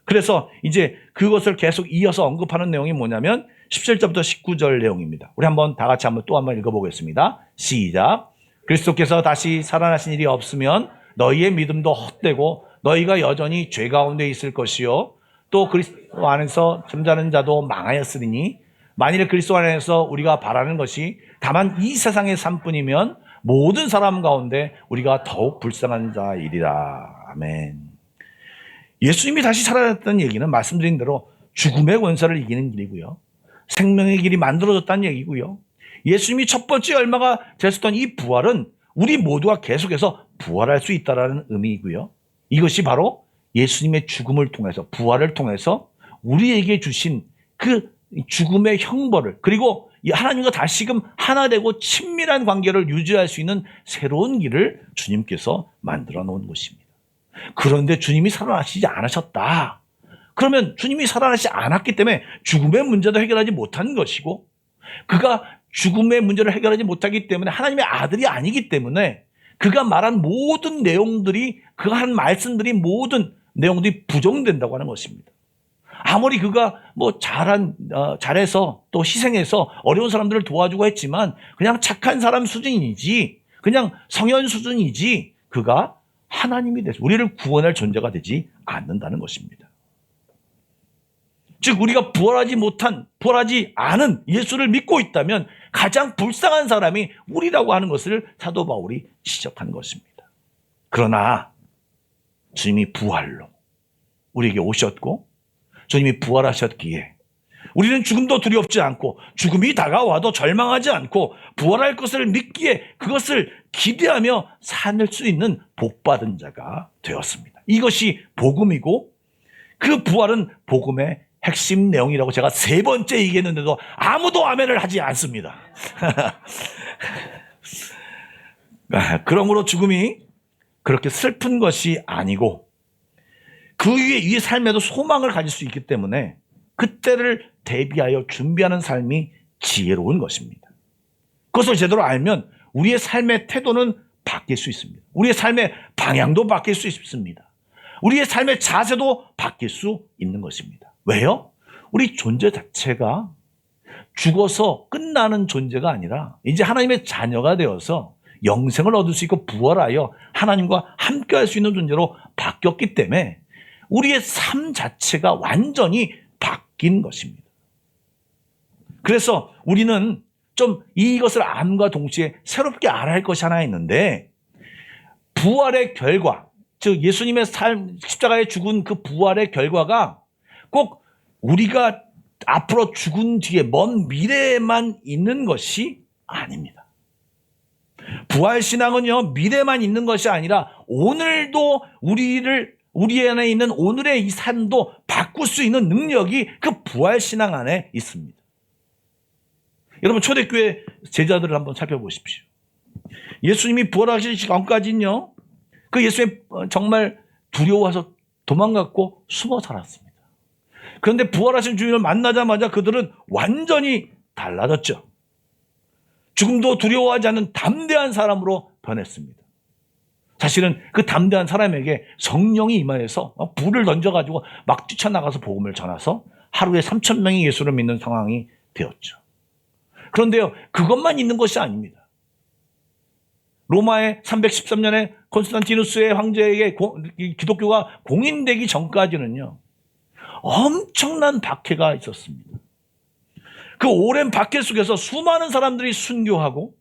그래서 이제 그것을 계속 이어서 언급하는 내용이 뭐냐면 17절부터 19절 내용입니다. 우리 한번 다 같이 또 한번 읽어보겠습니다. 시작. 그리스도께서 다시 살아나신 일이 없으면 너희의 믿음도 헛되고 너희가 여전히 죄 가운데 있을 것이요. 또 그리스도 안에서 잠자는 자도 망하였으리니 만일 그리스도 안에서 우리가 바라는 것이 다만 이 세상의 삶뿐이면 모든 사람 가운데 우리가 더욱 불쌍한 자이리라. 아멘. 예수님이 다시 살아났다는 얘기는 말씀드린 대로 죽음의 권세를 이기는 길이고요. 생명의 길이 만들어졌다는 얘기고요. 예수님이 첫 번째 열마가 되셨던 이 부활은 우리 모두가 계속해서 부활할 수 있다는 의미이고요. 이것이 바로 예수님의 죽음을 통해서, 부활을 통해서 우리에게 주신 그 죽음의 형벌을, 그리고 하나님과 다시금 하나 되고 친밀한 관계를 유지할 수 있는 새로운 길을 주님께서 만들어 놓은 것입니다. 그런데 주님이 살아나시지 않으셨다. 그러면 주님이 살아나시지 않았기 때문에 죽음의 문제도 해결하지 못한 것이고, 그가 죽음의 문제를 해결하지 못하기 때문에 하나님의 아들이 아니기 때문에 그가 말한 모든 내용들이, 그가 한 말씀들이 모든 내용들이 부정된다고 하는 것입니다. 아무리 그가 잘해서 또 희생해서 어려운 사람들을 도와주고 했지만 그냥 착한 사람 수준이지, 그냥 성현 수준이지, 그가 하나님이 돼서 우리를 구원할 존재가 되지 않는다는 것입니다. 즉 우리가 부활하지 않은 예수를 믿고 있다면 가장 불쌍한 사람이 우리라고 하는 것을 사도 바울이 지적한 것입니다. 그러나 주님이 부활로 우리에게 오셨고 주님이 부활하셨기에 우리는 죽음도 두렵지 않고 죽음이 다가와도 절망하지 않고 부활할 것을 믿기에 그것을 기대하며 살 수 있는 복받은 자가 되었습니다. 이것이 복음이고 그 부활은 복음의 핵심 내용이라고 제가 3번째 얘기했는데도 아무도 아멘을 하지 않습니다. 그러므로 죽음이 그렇게 슬픈 것이 아니고 그 위에 이 삶에도 소망을 가질 수 있기 때문에 그때를 대비하여 준비하는 삶이 지혜로운 것입니다. 그것을 제대로 알면 우리의 삶의 태도는 바뀔 수 있습니다. 우리의 삶의 방향도 바뀔 수 있습니다. 우리의 삶의 자세도 바뀔 수 있는 것입니다. 왜요? 우리 존재 자체가 죽어서 끝나는 존재가 아니라 이제 하나님의 자녀가 되어서 영생을 얻을 수 있고 부활하여 하나님과 함께할 수 있는 존재로 바뀌었기 때문에 우리의 삶 자체가 완전히 바뀐 것입니다. 그래서 우리는 좀 이것을 암과 동시에 새롭게 알아야 할 것이 하나 있는데, 부활의 결과, 즉 예수님의 삶, 십자가에 죽은 그 부활의 결과가 꼭 우리가 앞으로 죽은 뒤에 먼 미래에만 있는 것이 아닙니다. 부활신앙은요, 미래만 있는 것이 아니라 오늘도 우리 안에 있는 오늘의 이 삶도 바꿀 수 있는 능력이 그 부활신앙 안에 있습니다. 여러분, 초대교회 제자들을 한번 살펴보십시오. 예수님이 부활하시기 전까지는요, 그 예수님 정말 두려워서 도망갔고 숨어 살았습니다. 그런데 부활하신 주님을 만나자마자 그들은 완전히 달라졌죠. 죽음도 두려워하지 않는 담대한 사람으로 변했습니다. 사실은 그 담대한 사람에게 성령이 임하여서 불을 던져가지고 막 뛰쳐나가서 복음을 전해서 하루에 3,000명이 예수를 믿는 상황이 되었죠. 그런데요, 그것만 있는 것이 아닙니다. 로마의 313년에 콘스탄티누스의 황제에게 기독교가 공인되기 전까지는요, 엄청난 박해가 있었습니다. 그 오랜 박해 속에서 수많은 사람들이 순교하고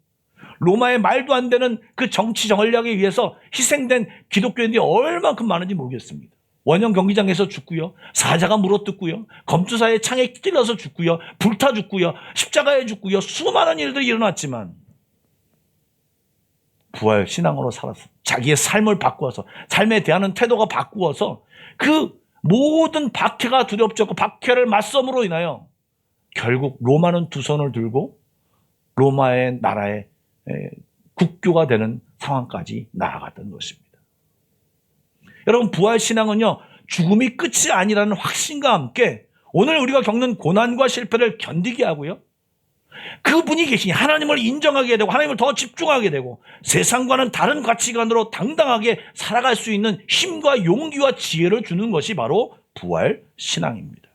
로마의 말도 안 되는 그 정치 전략에 의해서 희생된 기독교인들이 얼마큼 많은지 모르겠습니다. 원형 경기장에서 죽고요, 사자가 물어뜯고요, 검투사의 창에 찔러서 죽고요, 불타 죽고요, 십자가에 죽고요, 수많은 일들이 일어났지만 부활 신앙으로 살아서 자기의 삶을 바꾸어서 삶에 대하는 태도가 바꾸어서 그 모든 박해가 두렵지 않고 박해를 맞섬으로 인하여 결국 로마는 두 손을 들고 로마의 나라의 국교가 되는 상황까지 나아갔던 것입니다. 여러분, 부활신앙은요, 죽음이 끝이 아니라는 확신과 함께 오늘 우리가 겪는 고난과 실패를 견디게 하고요, 그분이 계시니 하나님을 인정하게 되고 하나님을 더 집중하게 되고 세상과는 다른 가치관으로 당당하게 살아갈 수 있는 힘과 용기와 지혜를 주는 것이 바로 부활신앙입니다.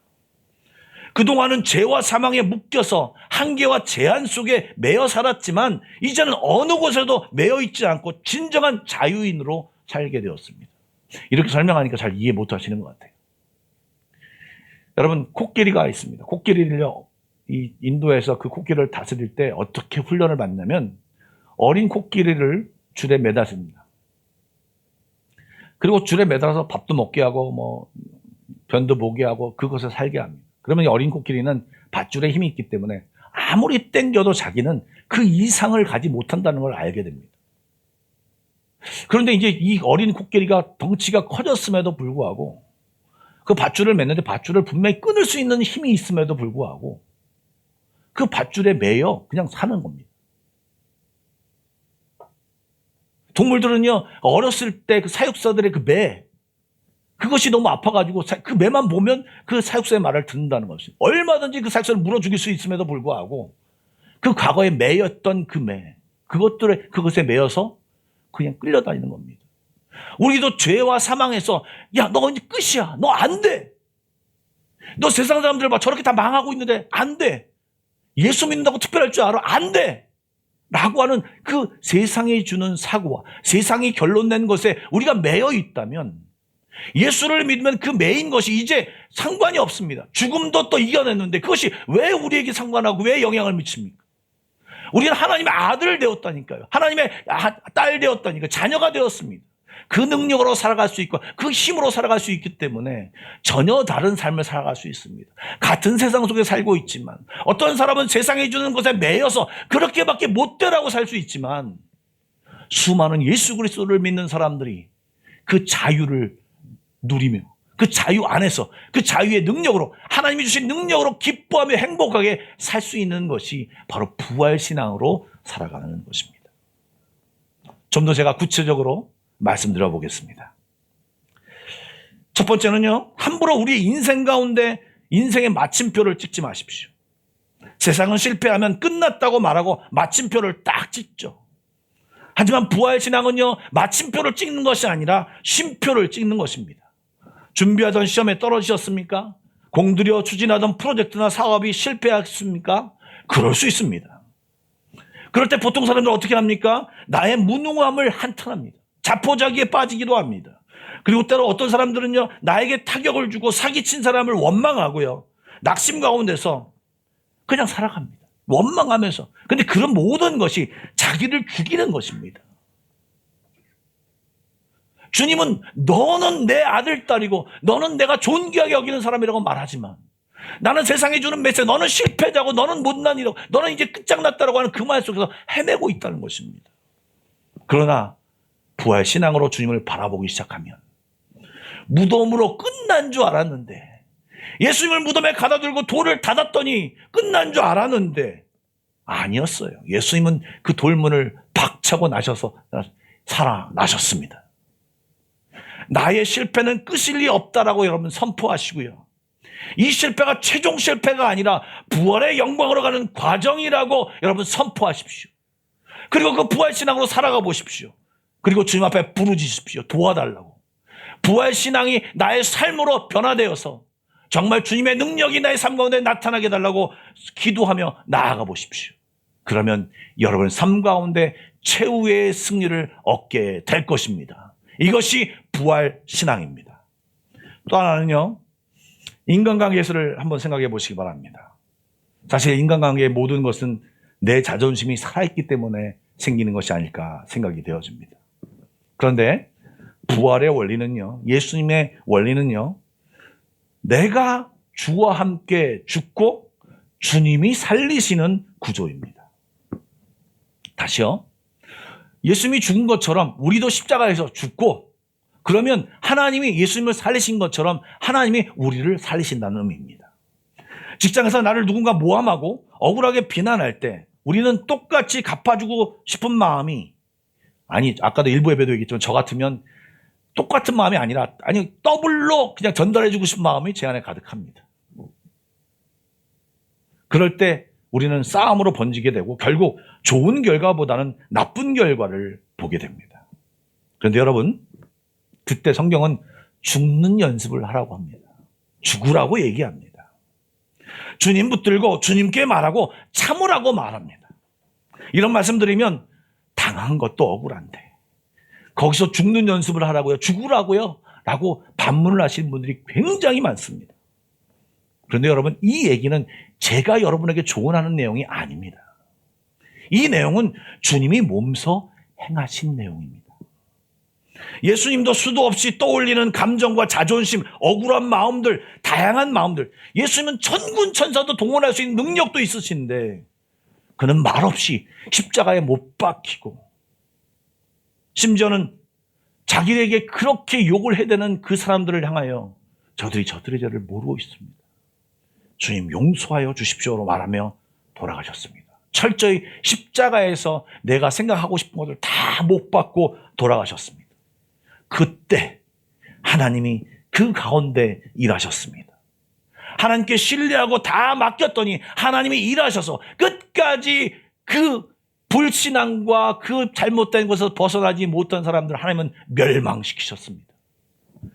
그동안은 죄와 사망에 묶여서 한계와 제한 속에 매여 살았지만 이제는 어느 곳에도 매여 있지 않고 진정한 자유인으로 살게 되었습니다. 이렇게 설명하니까 잘 이해 못 하시는 것 같아요. 여러분, 코끼리가 있습니다. 코끼리를요, 이 인도에서 그 코끼리를 다스릴 때 어떻게 훈련을 받냐면 어린 코끼리를 줄에 매다줍니다. 그리고 줄에 매달아서 밥도 먹게 하고 뭐 변도 보게 하고 그것에 살게 합니다. 그러면 어린 코끼리는 밧줄에 힘이 있기 때문에 아무리 땡겨도 자기는 그 이상을 가지 못한다는 걸 알게 됩니다. 그런데 이제 이 어린 코끼리가 덩치가 커졌음에도 불구하고 그 밧줄을 맸는데 밧줄을 분명히 끊을 수 있는 힘이 있음에도 불구하고 그 밧줄에 매여 그냥 사는 겁니다. 동물들은요, 어렸을 때 그 사육사들의 그 매, 그것이 너무 아파가지고 그 매만 보면 그 사육사의 말을 듣는다는 것이죠. 얼마든지 그 사육사를 물어 죽일 수 있음에도 불구하고 그 과거에 매였던 그 매, 그것에 매여서 그냥 끌려다니는 겁니다. 우리도 죄와 사망에서 야, 너 이제 끝이야. 너 안 돼. 너 세상 사람들 봐. 저렇게 다 망하고 있는데 안 돼. 예수 믿는다고 특별할 줄 알아? 안 돼. 라고 하는 그 세상이 주는 사고와 세상이 결론 낸 것에 우리가 매여 있다면 예수를 믿으면 그 매인 것이 이제 상관이 없습니다. 죽음도 또 이겨냈는데 그것이 왜 우리에게 상관하고 왜 영향을 미칩니까? 우리는 하나님의 아들 되었다니까요. 하나님의 딸 되었다니까요. 자녀가 되었습니다. 그 능력으로 살아갈 수 있고 그 힘으로 살아갈 수 있기 때문에 전혀 다른 삶을 살아갈 수 있습니다. 같은 세상 속에 살고 있지만 어떤 사람은 세상이 주는 것에 매여서 그렇게밖에 못 되라고 살 수 있지만 수많은 예수 그리스도를 믿는 사람들이 그 자유를 누리며 그 자유 안에서 그 자유의 능력으로 하나님이 주신 능력으로 기뻐하며 행복하게 살 수 있는 것이 바로 부활신앙으로 살아가는 것입니다. 좀 더 제가 구체적으로 말씀드려 보겠습니다. 첫 번째는요, 함부로 우리의 인생 가운데 인생의 마침표를 찍지 마십시오. 세상은 실패하면 끝났다고 말하고 마침표를 딱 찍죠. 하지만 부활신앙은요, 마침표를 찍는 것이 아니라 쉼표를 찍는 것입니다. 준비하던 시험에 떨어지셨습니까? 공들여 추진하던 프로젝트나 사업이 실패했습니까? 그럴 수 있습니다. 그럴 때 보통 사람들은 어떻게 합니까? 나의 무능함을 한탄합니다. 자포자기에 빠지기도 합니다. 그리고 때로 어떤 사람들은요, 나에게 타격을 주고 사기친 사람을 원망하고요, 낙심 가운데서 그냥 살아갑니다. 원망하면서. 근데 그런 모든 것이 자기를 죽이는 것입니다. 주님은 너는 내 아들, 딸이고 너는 내가 존귀하게 여기는 사람이라고 말하지만 나는 세상에 주는 메시지, 너는 실패자고 너는 못난이라고 너는 이제 끝장났다라고 하는 그 말 속에서 헤매고 있다는 것입니다. 그러나 부활 신앙으로 주님을 바라보기 시작하면 무덤으로 끝난 줄 알았는데, 예수님을 무덤에 가다 들고 돌을 닫았더니 끝난 줄 알았는데 아니었어요. 예수님은 그 돌문을 박차고 나셔서 살아나셨습니다. 나의 실패는 끝일 리 없다라고 여러분 선포하시고요. 이 실패가 최종 실패가 아니라 부활의 영광으로 가는 과정이라고 여러분 선포하십시오. 그리고 그 부활신앙으로 살아가 보십시오. 그리고 주님 앞에 부르짖으십시오. 도와달라고. 부활신앙이 나의 삶으로 변화되어서 정말 주님의 능력이 나의 삶 가운데 나타나게 해달라고 기도하며 나아가 보십시오. 그러면 여러분 삶 가운데 최후의 승리를 얻게 될 것입니다. 이것이 부활신앙입니다. 또 하나는요, 인간관계에서를 한번 생각해 보시기 바랍니다. 사실 인간관계의 모든 것은 내 자존심이 살아있기 때문에 생기는 것이 아닐까 생각이 되어집니다. 그런데 부활의 원리는요, 예수님의 원리는요, 내가 주와 함께 죽고 주님이 살리시는 구조입니다. 다시요. 예수님이 죽은 것처럼 우리도 십자가에서 죽고, 그러면 하나님이 예수님을 살리신 것처럼 하나님이 우리를 살리신다는 의미입니다. 직장에서 나를 누군가 모함하고 억울하게 비난할 때 우리는 똑같이 갚아주고 싶은 마음이, 아니 아까도 일부 예배도 얘기했지만 저 같으면 똑같은 마음이 아니라 더블로 그냥 전달해주고 싶은 마음이 제 안에 가득합니다. 그럴 때 우리는 싸움으로 번지게 되고 결국 좋은 결과보다는 나쁜 결과를 보게 됩니다. 그런데 여러분, 그때 성경은 죽는 연습을 하라고 합니다. 죽으라고 얘기합니다. 주님 붙들고 주님께 말하고 참으라고 말합니다. 이런 말씀드리면 당한 것도 억울한데 거기서 죽는 연습을 하라고요? 죽으라고요? 라고 반문을 하시는 분들이 굉장히 많습니다. 그런데 여러분, 이 얘기는 제가 여러분에게 조언하는 내용이 아닙니다. 이 내용은 주님이 몸소 행하신 내용입니다. 예수님도 수도 없이 떠올리는 감정과 자존심, 억울한 마음들, 다양한 마음들, 예수님은 천군 천사도 동원할 수 있는 능력도 있으신데 그는 말없이 십자가에 못 박히고, 심지어는 자기에게 그렇게 욕을 해대는 그 사람들을 향하여 저들이 저들의 죄를 모르고 있습니다. 주님 용서하여 주십시오로 말하며 돌아가셨습니다. 철저히 십자가에서 내가 생각하고 싶은 것을 다 못 받고 돌아가셨습니다. 그때 하나님이 그 가운데 일하셨습니다. 하나님께 신뢰하고 다 맡겼더니 하나님이 일하셔서 끝까지 그 불신앙과 그 잘못된 것에서 벗어나지 못한 사람들을 하나님은 멸망시키셨습니다.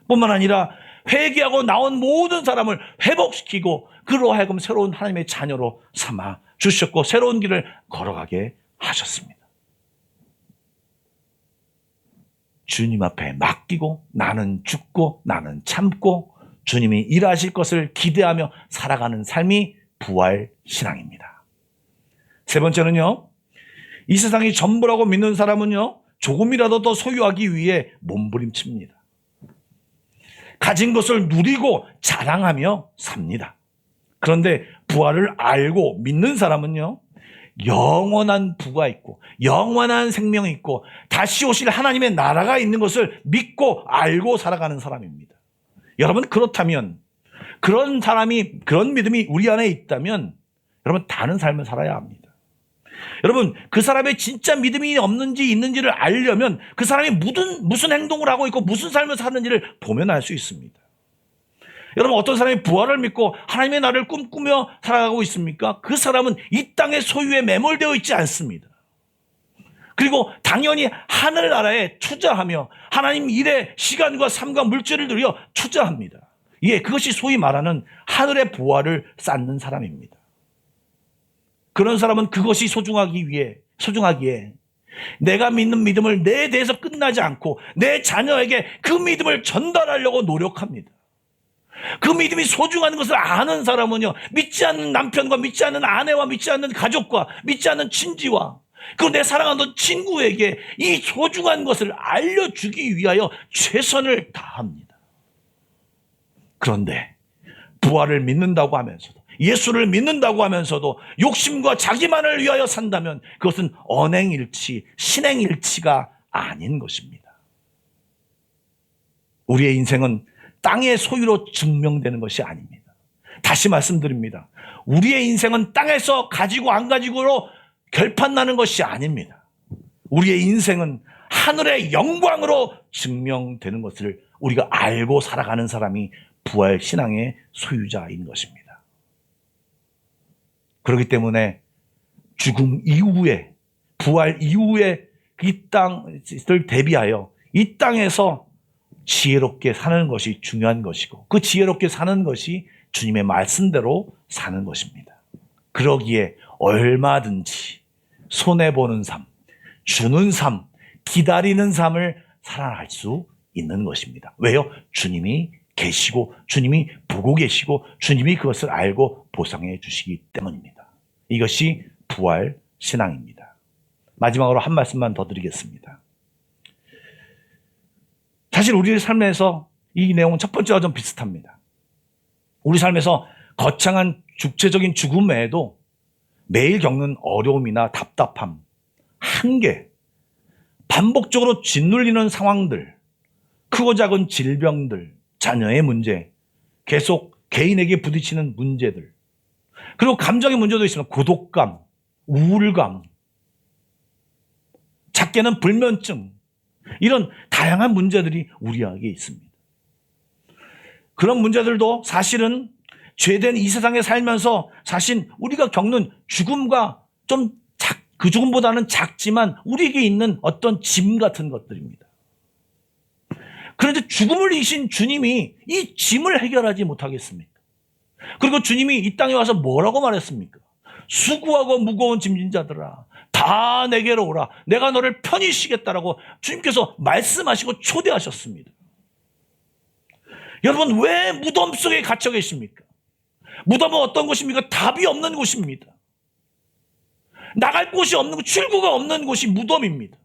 뿐만 아니라 회개하고 나온 모든 사람을 회복시키고 그로 하여금 새로운 하나님의 자녀로 삼아 주셨고 새로운 길을 걸어가게 하셨습니다. 주님 앞에 맡기고 나는 죽고 나는 참고 주님이 일하실 것을 기대하며 살아가는 삶이 부활 신앙입니다. 세 번째는요, 이 세상이 전부라고 믿는 사람은요, 조금이라도 더 소유하기 위해 몸부림칩니다. 가진 것을 누리고 자랑하며 삽니다. 그런데 부활을 알고 믿는 사람은요, 영원한 부가 있고 영원한 생명이 있고 다시 오실 하나님의 나라가 있는 것을 믿고 알고 살아가는 사람입니다. 여러분, 그렇다면 그런 사람이, 그런 믿음이 우리 안에 있다면 여러분 다른 삶을 살아야 합니다. 여러분, 그 사람의 진짜 믿음이 없는지 있는지를 알려면 그 사람이 무슨 행동을 하고 있고 무슨 삶을 사는지를 보면 알 수 있습니다. 여러분, 어떤 사람이 부활을 믿고 하나님의 나라를 꿈꾸며 살아가고 있습니까? 그 사람은 이 땅의 소유에 매몰되어 있지 않습니다. 그리고 당연히 하늘나라에 투자하며 하나님 일에 시간과 삶과 물질을 들여 투자합니다. 예, 그것이 소위 말하는 하늘의 부활을 쌓는 사람입니다. 그런 사람은 그것이 소중하기에 내가 믿는 믿음을 내 대해서 끝나지 않고 내 자녀에게 그 믿음을 전달하려고 노력합니다. 그 믿음이 소중한 것을 아는 사람은요, 믿지 않는 남편과 믿지 않는 아내와 믿지 않는 가족과 믿지 않는 친지와 그리고 내 사랑하는 친구에게 이 소중한 것을 알려주기 위하여 최선을 다합니다. 그런데 부활을 믿는다고 하면서도, 예수를 믿는다고 하면서도 욕심과 자기만을 위하여 산다면 그것은 언행일치, 신행일치가 아닌 것입니다. 우리의 인생은 땅의 소유로 증명되는 것이 아닙니다. 다시 말씀드립니다. 우리의 인생은 땅에서 가지고 안 가지고로 결판나는 것이 아닙니다. 우리의 인생은 하늘의 영광으로 증명되는 것을 우리가 알고 살아가는 사람이 부활 신앙의 소유자인 것입니다. 그렇기 때문에 죽음 이후에, 부활 이후에 이 땅을 대비하여 이 땅에서 지혜롭게 사는 것이 중요한 것이고, 그 지혜롭게 사는 것이 주님의 말씀대로 사는 것입니다. 그러기에 얼마든지 손해보는 삶, 주는 삶, 기다리는 삶을 살아갈 수 있는 것입니다. 왜요? 주님이 계시고, 주님이 보고 계시고, 주님이 그것을 알고 보상해 주시기 때문입니다. 이것이 부활 신앙입니다. 마지막으로 한 말씀만 더 드리겠습니다. 사실 우리 삶에서 이 내용은 첫 번째와 좀 비슷합니다. 우리 삶에서 거창한 육체적인 죽음 외에도 매일 겪는 어려움이나 답답함, 한계, 반복적으로 짓눌리는 상황들, 크고 작은 질병들, 자녀의 문제, 계속 개인에게 부딪히는 문제들, 그리고 감정의 문제도 있습니다. 고독감, 우울감, 작게는 불면증, 이런 다양한 문제들이 우리에게 있습니다. 그런 문제들도 사실은 죄된 이 세상에 살면서 사실 우리가 겪는 죽음과 그 죽음보다는 작지만 우리에게 있는 어떤 짐 같은 것들입니다. 그런데 죽음을 이기신 주님이 이 짐을 해결하지 못하겠습니까? 그리고 주님이 이 땅에 와서 뭐라고 말했습니까? 수고하고 무거운 짐진 자들아, 다 내게로 오라. 내가 너를 편히 쉬겠다라고 주님께서 말씀하시고 초대하셨습니다. 여러분, 왜 무덤 속에 갇혀 계십니까? 무덤은 어떤 곳입니까? 답이 없는 곳입니다. 나갈 곳이 없는 곳, 출구가 없는 곳이 무덤입니다.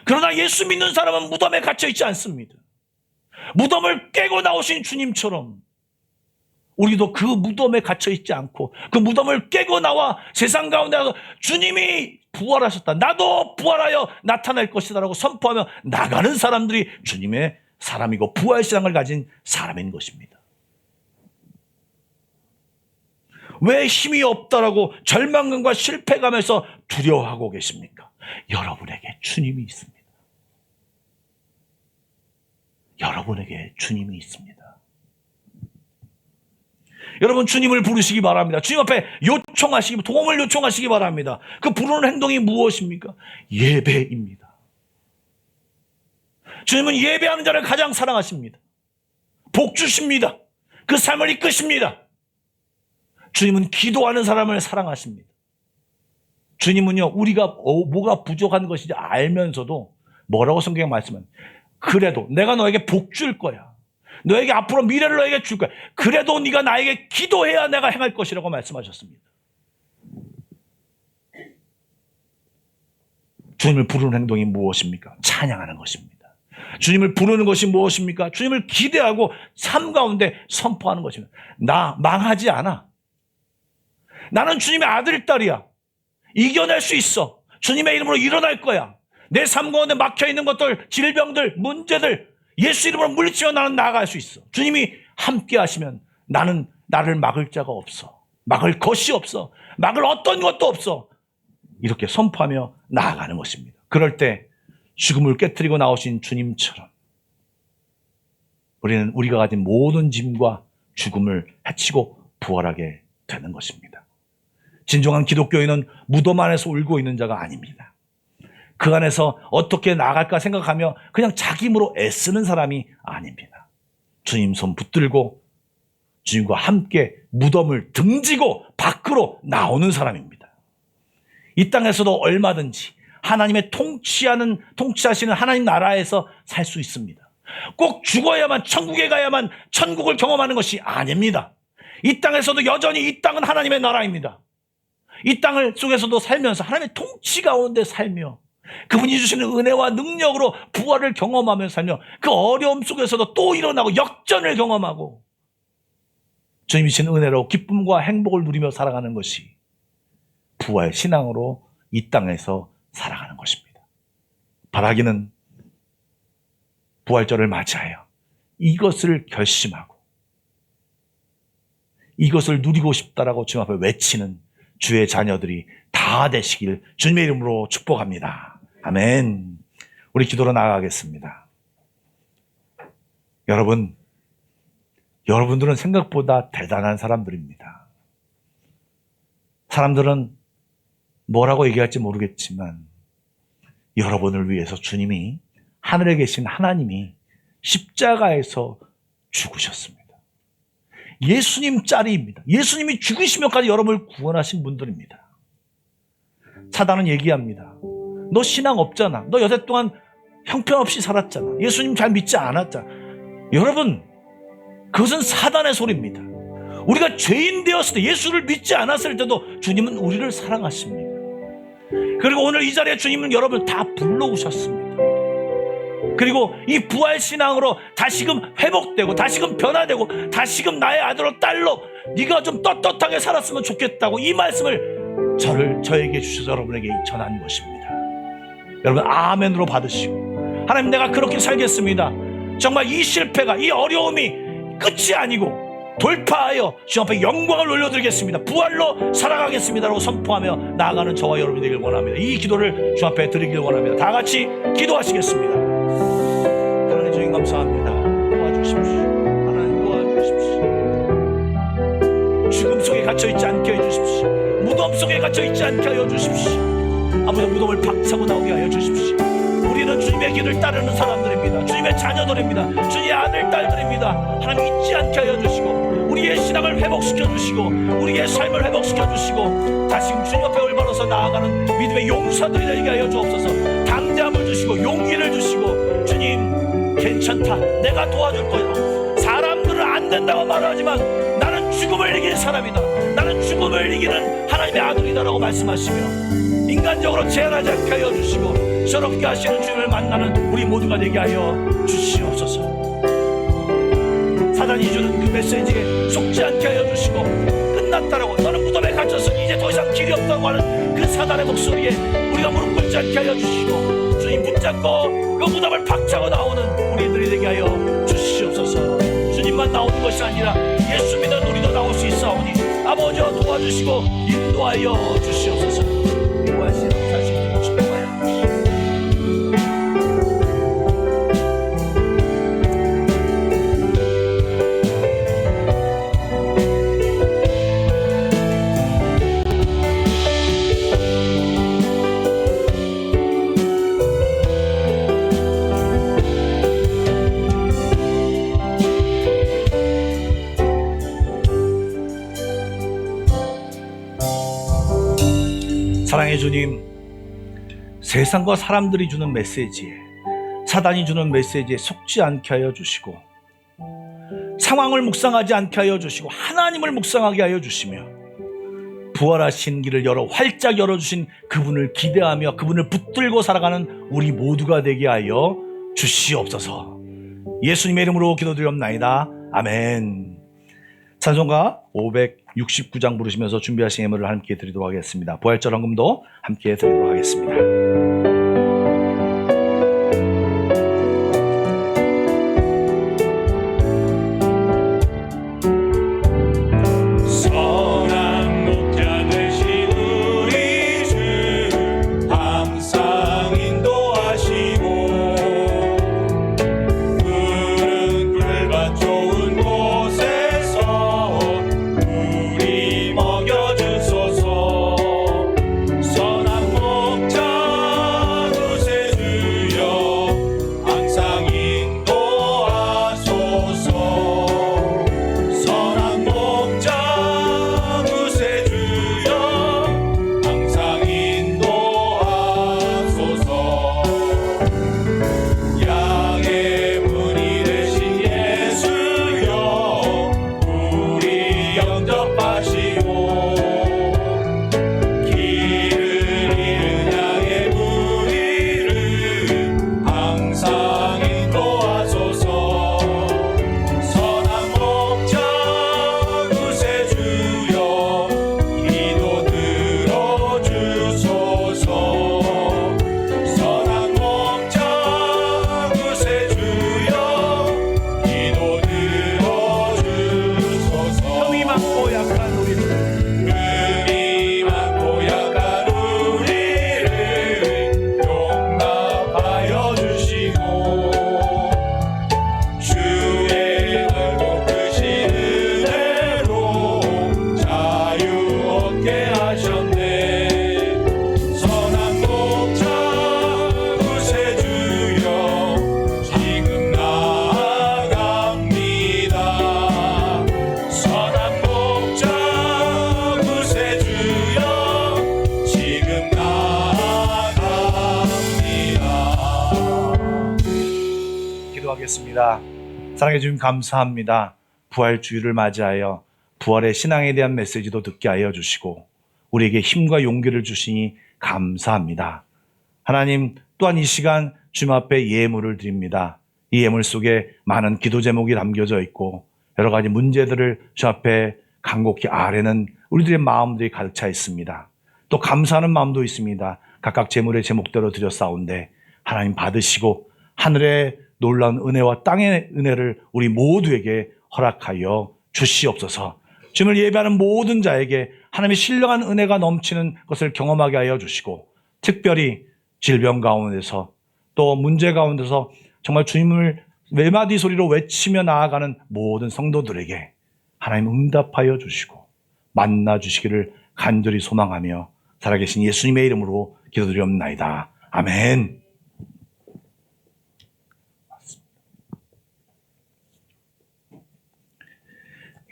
그러나 예수 믿는 사람은 무덤에 갇혀 있지 않습니다. 무덤을 깨고 나오신 주님처럼 우리도 그 무덤에 갇혀 있지 않고 그 무덤을 깨고 나와 세상 가운데 가서 주님이 부활하셨다, 나도 부활하여 나타날 것이다 라고 선포하며 나가는 사람들이 주님의 사람이고 부활신앙을 가진 사람인 것입니다. 왜 힘이 없다라고 절망감과 실패감에서 두려워하고 계십니까? 여러분에게 주님이 있습니다. 여러분에게 주님이 있습니다. 여러분, 주님을 부르시기 바랍니다. 주님 앞에 도움을 요청하시기 바랍니다. 그 부르는 행동이 무엇입니까? 예배입니다. 주님은 예배하는 자를 가장 사랑하십니다. 복 주십니다. 그 삶을 이끄십니다. 주님은 기도하는 사람을 사랑하십니다. 주님은요, 우리가 뭐가 부족한 것인지 알면서도 뭐라고 성경에 말씀합니다. 그래도 내가 너에게 복 줄 거야. 너에게 앞으로 미래를 너에게 줄 거야. 그래도 네가 나에게 기도해야 내가 행할 것이라고 말씀하셨습니다. 주님을 부르는 행동이 무엇입니까? 찬양하는 것입니다. 주님을 부르는 것이 무엇입니까? 주님을 기대하고 삶 가운데 선포하는 것입니다. 나 망하지 않아. 나는 주님의 아들, 딸이야. 이겨낼 수 있어. 주님의 이름으로 일어날 거야. 내 삶 가운데 막혀있는 것들, 질병들, 문제들, 예수 이름으로 물리치며 나는 나아갈 수 있어. 주님이 함께 하시면 나를 막을 자가 없어. 막을 것이 없어. 막을 어떤 것도 없어. 이렇게 선포하며 나아가는 것입니다. 그럴 때 죽음을 깨트리고 나오신 주님처럼 우리는 우리가 가진 모든 짐과 죽음을 해치고 부활하게 되는 것입니다. 진정한 기독교인은 무덤 안에서 울고 있는 자가 아닙니다. 그 안에서 어떻게 나아갈까 생각하며 그냥 자기 힘으로 애쓰는 사람이 아닙니다. 주님 손 붙들고 주님과 함께 무덤을 등지고 밖으로 나오는 사람입니다. 이 땅에서도 얼마든지 하나님의 통치하시는 하나님 나라에서 살 수 있습니다. 꼭 죽어야만, 천국에 가야만 천국을 경험하는 것이 아닙니다. 이 땅에서도 여전히 이 땅은 하나님의 나라입니다. 이 땅을 속에서도 살면서 하나님의 통치 가운데 살며 그분이 주시는 은혜와 능력으로 부활을 경험하며 살며 그 어려움 속에서도 또 일어나고 역전을 경험하고 주님이 주신 은혜로 기쁨과 행복을 누리며 살아가는 것이 부활 신앙으로 이 땅에서 살아가는 것입니다. 바라기는 부활절을 맞이하여 이것을 결심하고 이것을 누리고 싶다라고 주님 앞에 외치는 주의 자녀들이 다 되시길 주님의 이름으로 축복합니다. 아멘. 우리 기도로 나아가겠습니다. 여러분들은 생각보다 대단한 사람들입니다. 사람들은 뭐라고 얘기할지 모르겠지만 여러분을 위해서 주님이, 하늘에 계신 하나님이 십자가에서 죽으셨습니다. 예수님 짤입니다. 예수님이 죽으시면까지 여러분을 구원하신 분들입니다. 사단은 얘기합니다. 너 신앙 없잖아. 너 여태 동안 형편없이 살았잖아. 예수님 잘 믿지 않았잖아. 여러분, 그것은 사단의 소리입니다. 우리가 죄인 되었을 때, 예수를 믿지 않았을 때도 주님은 우리를 사랑하십니다. 그리고 오늘 이 자리에 주님은 여러분을 다 불러오셨습니다. 그리고 이 부활신앙으로 다시금 회복되고 다시금 변화되고 다시금 나의 아들로 딸로 네가 좀 떳떳하게 살았으면 좋겠다고 이 말씀을 저에게 주셔서 여러분에게 전한 것입니다. 여러분 아멘으로 받으시고, 하나님 내가 그렇게 살겠습니다. 정말 이 실패가, 이 어려움이 끝이 아니고 돌파하여 주 앞에 영광을 올려드리겠습니다. 부활로 살아가겠습니다라고 선포하며 나아가는 저와 여러분이 되길 원합니다. 이 기도를 주 앞에 드리길 원합니다. 다 같이 기도하시겠습니다. 하나님 주님 감사합니다. 도와주십시오. 하나님 도와주십시오. 죽음 속에 갇혀있지 않게 해주십시오. 무덤 속에 갇혀있지 않게 하여 주십시오. 아무도 무덤을 박차고 나오게 하여 주십시오. 우리는 주님의 길을 따르는 사람들입니다. 주님의 자녀들입니다. 주님의 아들, 딸들입니다. 하나님 잊지 않게 하여 주시고 우리의 신앙을 회복시켜 주시고 우리의 삶을 회복시켜 주시고 다시금 주님 앞에 올바라서 나아가는 믿음의 용사들이 되게 하여 주옵소서. 담대함을 주시고 용기를 주시고, 주님 괜찮다, 내가 도와줄 거야. 사람들은 안 된다고 말하지만 나는 죽음을 이길 사람이다. 나는 죽음을 이기는 하나님의 아들이다라고 말씀하시며 인간적으로 제한하지 않게 하여 주시고 새롭게 하시는 주님을 만나는 우리 모두가 되게 하여 주시옵소서. 사단이 주는 그 메시지에 속지 않게 하여 주시고 끝났다라고, 너는 무덤에 갇혔으니 이제 더 이상 길이 없다고 하는 그 사단의 목소리에 우리가 무릎 꿇지 않게 하여 주시고 주님 붙잡고 그 무덤을 박차고 나오는 우리들이 되게 하여 주시옵소서. 주님만 나오는 것이 아니라 예수 믿는 우리도 나올 수 있사오니 아버지와 도와주시고 인도하여 주시옵소서. 인도하시는 사실 축복하여 주시옵소서. 사랑의 주님, 세상과 사람들이 주는 메시지에, 사단이 주는 메시지에 속지 않게 하여 주시고 상황을 묵상하지 않게 하여 주시고 하나님을 묵상하게 하여 주시며 부활하신 길을 활짝 열어주신 그분을 기대하며 그분을 붙들고 살아가는 우리 모두가 되게 하여 주시옵소서. 예수님의 이름으로 기도드리옵나이다. 아멘. 찬송가 569장 부르시면서 준비하신 예물을 함께 드리도록 하겠습니다. 부활절 헌금도 함께 드리도록 하겠습니다. 선한 목자 되신 우리 주 항상 인도하시고 푸른 풀밭 좋은 곳에서 우리 먹여주소서. 선한 목자 기도하겠습니다. 사랑해 주님 감사합니다. 부활 주일을 맞이하여 부활의 신앙에 대한 메시지도 듣게 하여 주시고 우리에게 힘과 용기를 주시니 감사합니다. 하나님, 또한 이 시간 주님 앞에 예물을 드립니다. 이 예물 속에 많은 기도 제목이 담겨져 있고 여러 가지 문제들을 주 앞에 간곡히 아뢰는 우리들의 마음들이 가득 차 있습니다. 또 감사하는 마음도 있습니다. 각각 제물의 제목대로 드렸사온데 하나님 받으시고 하늘의 놀라운 은혜와 땅의 은혜를 우리 모두에게 허락하여 주시옵소서. 주님을 예배하는 모든 자에게 하나님의 신령한 은혜가 넘치는 것을 경험하게 하여 주시고 특별히 질병 가운데서 또 문제 가운데서 정말 주님을 외마디 소리로 외치며 나아가는 모든 성도들에게 하나님 응답하여 주시고 만나 주시기를 간절히 소망하며 살아계신 예수님의 이름으로 기도드리옵나이다. 아멘.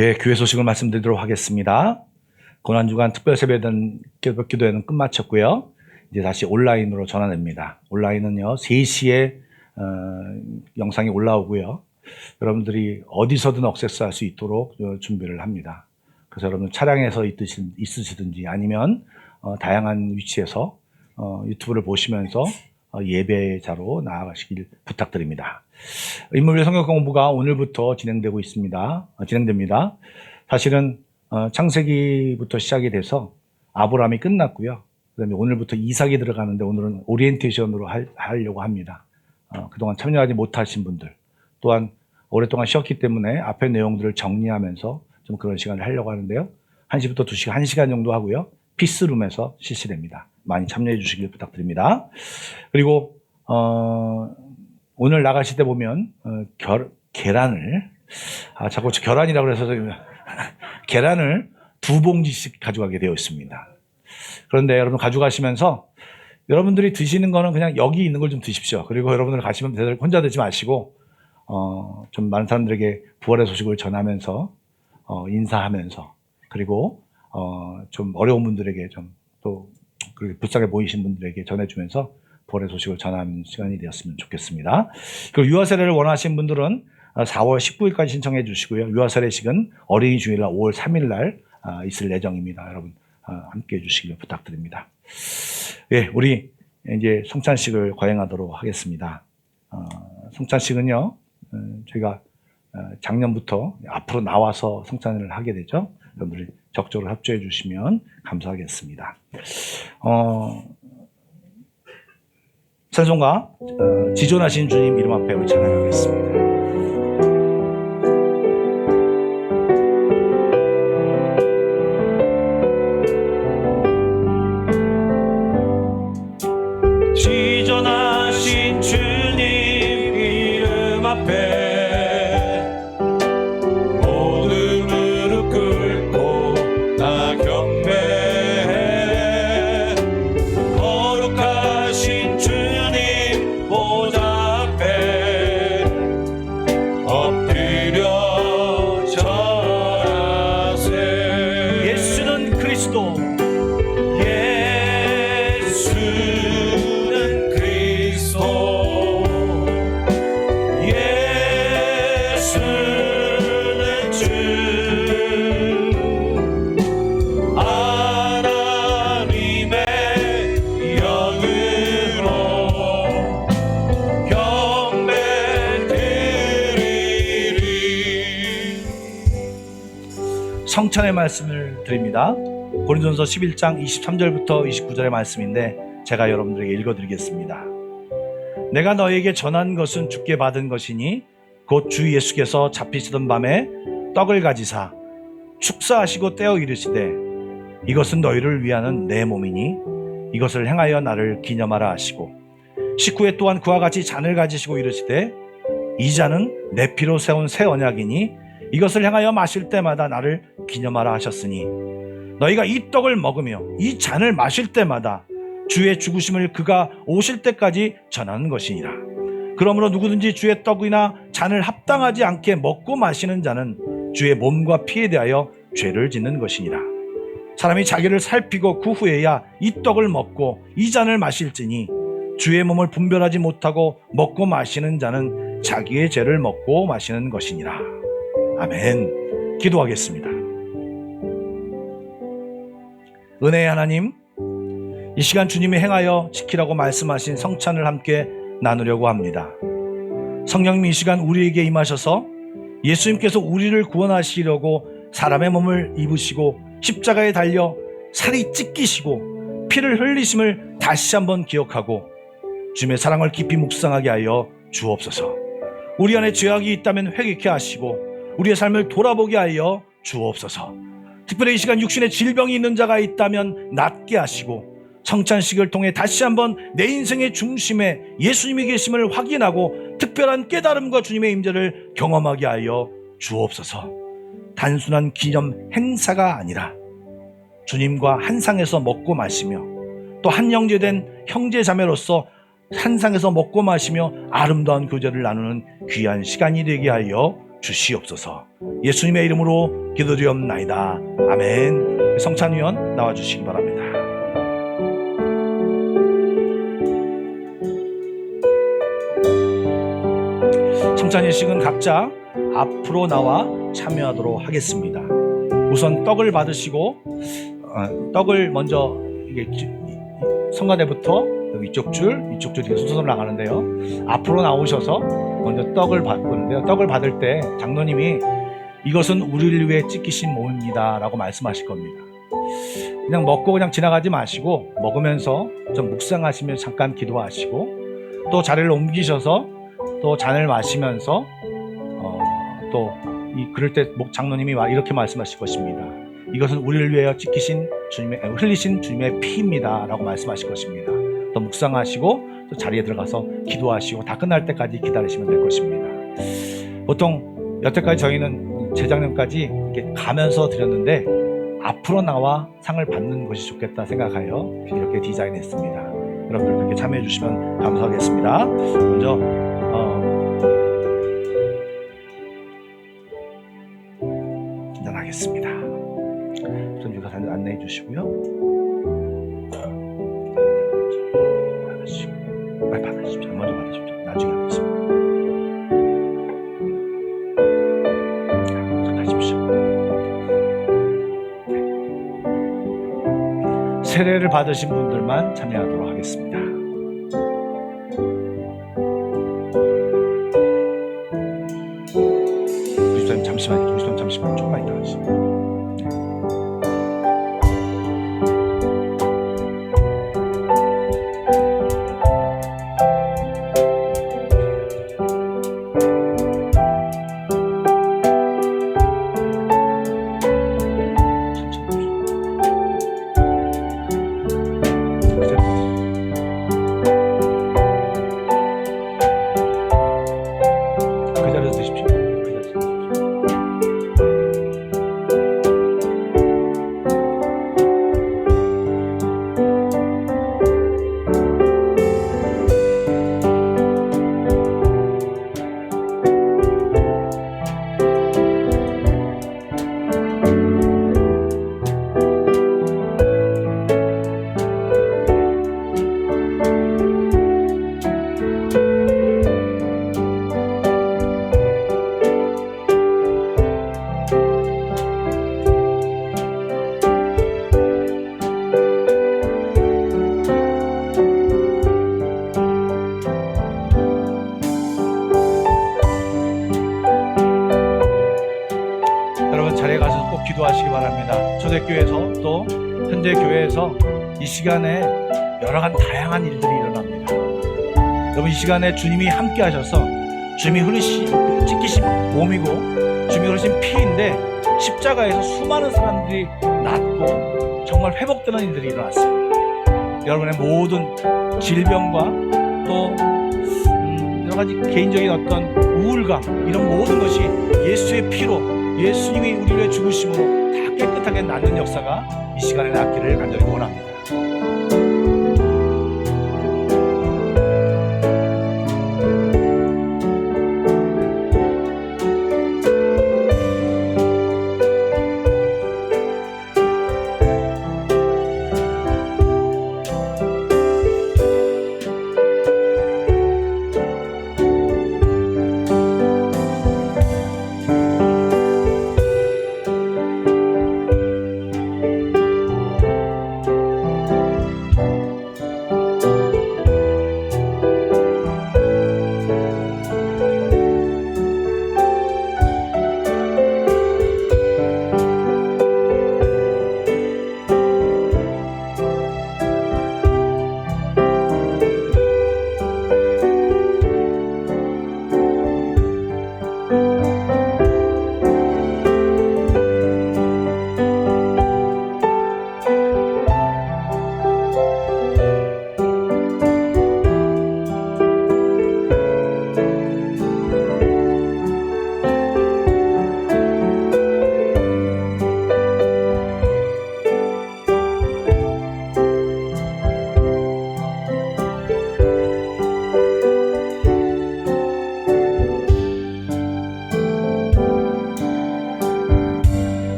예, 교회 소식을 말씀드리도록 하겠습니다. 고난주간 특별세배된 기도회는 끝마쳤고요. 이제 다시 온라인으로 전환됩니다. 온라인은요, 3시에 영상이 올라오고요. 여러분들이 어디서든 액세스할 수 있도록 준비를 합니다. 그래서 여러분 차량에서 있으시든지 아니면 다양한 위치에서 유튜브를 보시면서 예배자로 나아가시길 부탁드립니다. 인물의 성경 공부가 오늘부터 진행됩니다. 사실은 창세기부터 시작이 돼서 아브라함이 끝났고요. 그다음에 오늘부터 이삭이 들어가는데 오늘은 오리엔테이션으로 하려고 합니다. 그동안 참여하지 못하신 분들 또한 오랫동안 쉬었기 때문에 앞의 내용들을 정리하면서 좀 그런 시간을 하려고 하는데요. 1시부터 2시간, 1시간 정도 하고요. 피스룸에서 실시됩니다. 많이 참여해 주시길 부탁드립니다. 그리고 오늘 나가실 때 보면 계란을 자꾸 계란이라고 그래서 계란을 2봉지씩 가져가게 되어 있습니다. 그런데 여러분 가져가시면서 여러분들이 드시는 거는 그냥 여기 있는 걸 좀 드십시오. 그리고 여러분들 가시면 혼자 드지 마시고 좀 많은 사람들에게 부활의 소식을 전하면서 인사하면서 그리고 좀 어려운 분들에게 좀 또 불쌍해 보이신 분들에게 전해주면서 부활의 소식을 전하는 시간이 되었으면 좋겠습니다. 그리고 유아세례를 원하시는 분들은 4월 19일까지 신청해 주시고요. 유아세례식은 어린이 주일날 5월 3일날 있을 예정입니다. 여러분 함께 해주시길 부탁드립니다. 예, 우리 이제 성찬식을 거행하도록 하겠습니다. 성찬식은요, 저희가 작년부터 앞으로 나와서 성찬을 하게 되죠. 여러분들이 적극적으로 협조해 주시면 감사하겠습니다. 찬송가 지존하신 주님 이름 앞에 우리 찬양하겠습니다. 지존하신 주님 이름 앞에 모두 무릎 꿇고 나 경배해. 거룩하신 주님 보좌 앞에 엎드려 절하세. 예수는 그리스도 성찬의 말씀을 드립니다. 고린도전서 11장 23절부터 29절의 말씀인데 제가 여러분들에게 읽어드리겠습니다. 내가 너에게 전한 것은 주께 받은 것이니 곧 주 예수께서 잡히시던 밤에 떡을 가지사 축사하시고 떼어 이르시되 이것은 너희를 위하는 내 몸이니 이것을 행하여 나를 기념하라 하시고 식후에 또한 그와 같이 잔을 가지시고 이르시되 이 잔은 내 피로 세운 새 언약이니 이것을 행하여 마실 때마다 나를 기념하라 하셨으니 너희가 이 떡을 먹으며 이 잔을 마실 때마다 주의 죽으심을 그가 오실 때까지 전하는 것이니라. 그러므로 누구든지 주의 떡이나 잔을 합당하지 않게 먹고 마시는 자는 주의 몸과 피에 대하여 죄를 짓는 것이니라. 사람이 자기를 살피고 그 후에야 이 떡을 먹고 이 잔을 마실지니 주의 몸을 분별하지 못하고 먹고 마시는 자는 자기의 죄를 먹고 마시는 것이니라. 아멘. 기도하겠습니다. 은혜의 하나님, 이 시간 주님이 행하여 지키라고 말씀하신 성찬을 함께 나누려고 합니다. 성령님이 이 시간 우리에게 임하셔서 예수님께서 우리를 구원하시려고 사람의 몸을 입으시고 십자가에 달려 살이 찢기시고 피를 흘리심을 다시 한번 기억하고 주님의 사랑을 깊이 묵상하게 하여 주옵소서. 우리 안에 죄악이 있다면 회개케 하시고 우리의 삶을 돌아보게 하여 주옵소서. 특별히 이 시간 육신에 질병이 있는 자가 있다면 낫게 하시고 성찬식을 통해 다시 한번 내 인생의 중심에 예수님이 계심을 확인하고 특별한 깨달음과 주님의 임재를 경험하게 하여 주옵소서. 단순한 기념 행사가 아니라 주님과 한 상에서 먹고 마시며 또 한 형제된 형제 자매로서 한 상에서 먹고 마시며 아름다운 교제를 나누는 귀한 시간이 되게 하여 주시옵소서. 예수님의 이름으로 기도드리옵나이다. 아멘. 성찬위원 나와주시기 바랍니다. 성찬 예식은 각자 앞으로 나와 참여하도록 하겠습니다. 우선 떡을 받으시고 떡을 먼저 이게 성가대부터 이쪽 줄 이렇게 순서로 나가는데요. 앞으로 나오셔서 먼저 떡을 받는데요. 떡을 받을 때 장로님이 이것은 우리를 위해 찢기신 몸입니다 라고 말씀하실 겁니다. 그냥 먹고 그냥 지나가지 마시고 먹으면서 좀 묵상하시면서 잠깐 기도하시고 또 자리를 옮기셔서 또 잔을 마시면서 또 그럴 때 장로님이 이렇게 말씀하실 것입니다. 이것은 우리를 위하여 찢기신 흘리신 주님의 피입니다 라고 말씀하실 것입니다. 또 묵상하시고 또 자리에 들어가서 기도하시고 다 끝날 때까지 기다리시면 될 것입니다. 보통 여태까지 저희는 재작년까지 이렇게 가면서 드렸는데 앞으로 나와 상을 받는 것이 좋겠다 생각하여 이렇게 디자인했습니다. 여러분들 그렇게 참여해 주시면 감사하겠습니다. 먼저 긴장하겠습니다. 전주가 안내해 주시고요. 빨리 받으십시오. 먼저 받으십시오. 나중에 하겠습니다. 하십시오. 세례를 받으신 분들만 참여하도록 하겠습니다. 교수님 잠시만요. 교수님 잠시만 조금만 이따 하시죠. 기도하시기 바랍니다. 초대교회에서 또 현재 교회에서 이 시간에 여러 가지 다양한 일들이 일어납니다. 여러분 이 시간에 주님이 함께 하셔서 주님이 찢기신 몸이고 주님이 흐르신 피인데 십자가에서 수많은 사람들이 낫고 정말 회복되는 일들이 일어났습니다. 여러분의 모든 질병과 또 여러 가지 개인적인 어떤 우울감 이런 모든 것이 예수의 피로 예수님이 우리를 위해 죽으심으로 다 깨끗하게 낫는 역사가 이 시간에 낫기를 간절히 원합니다.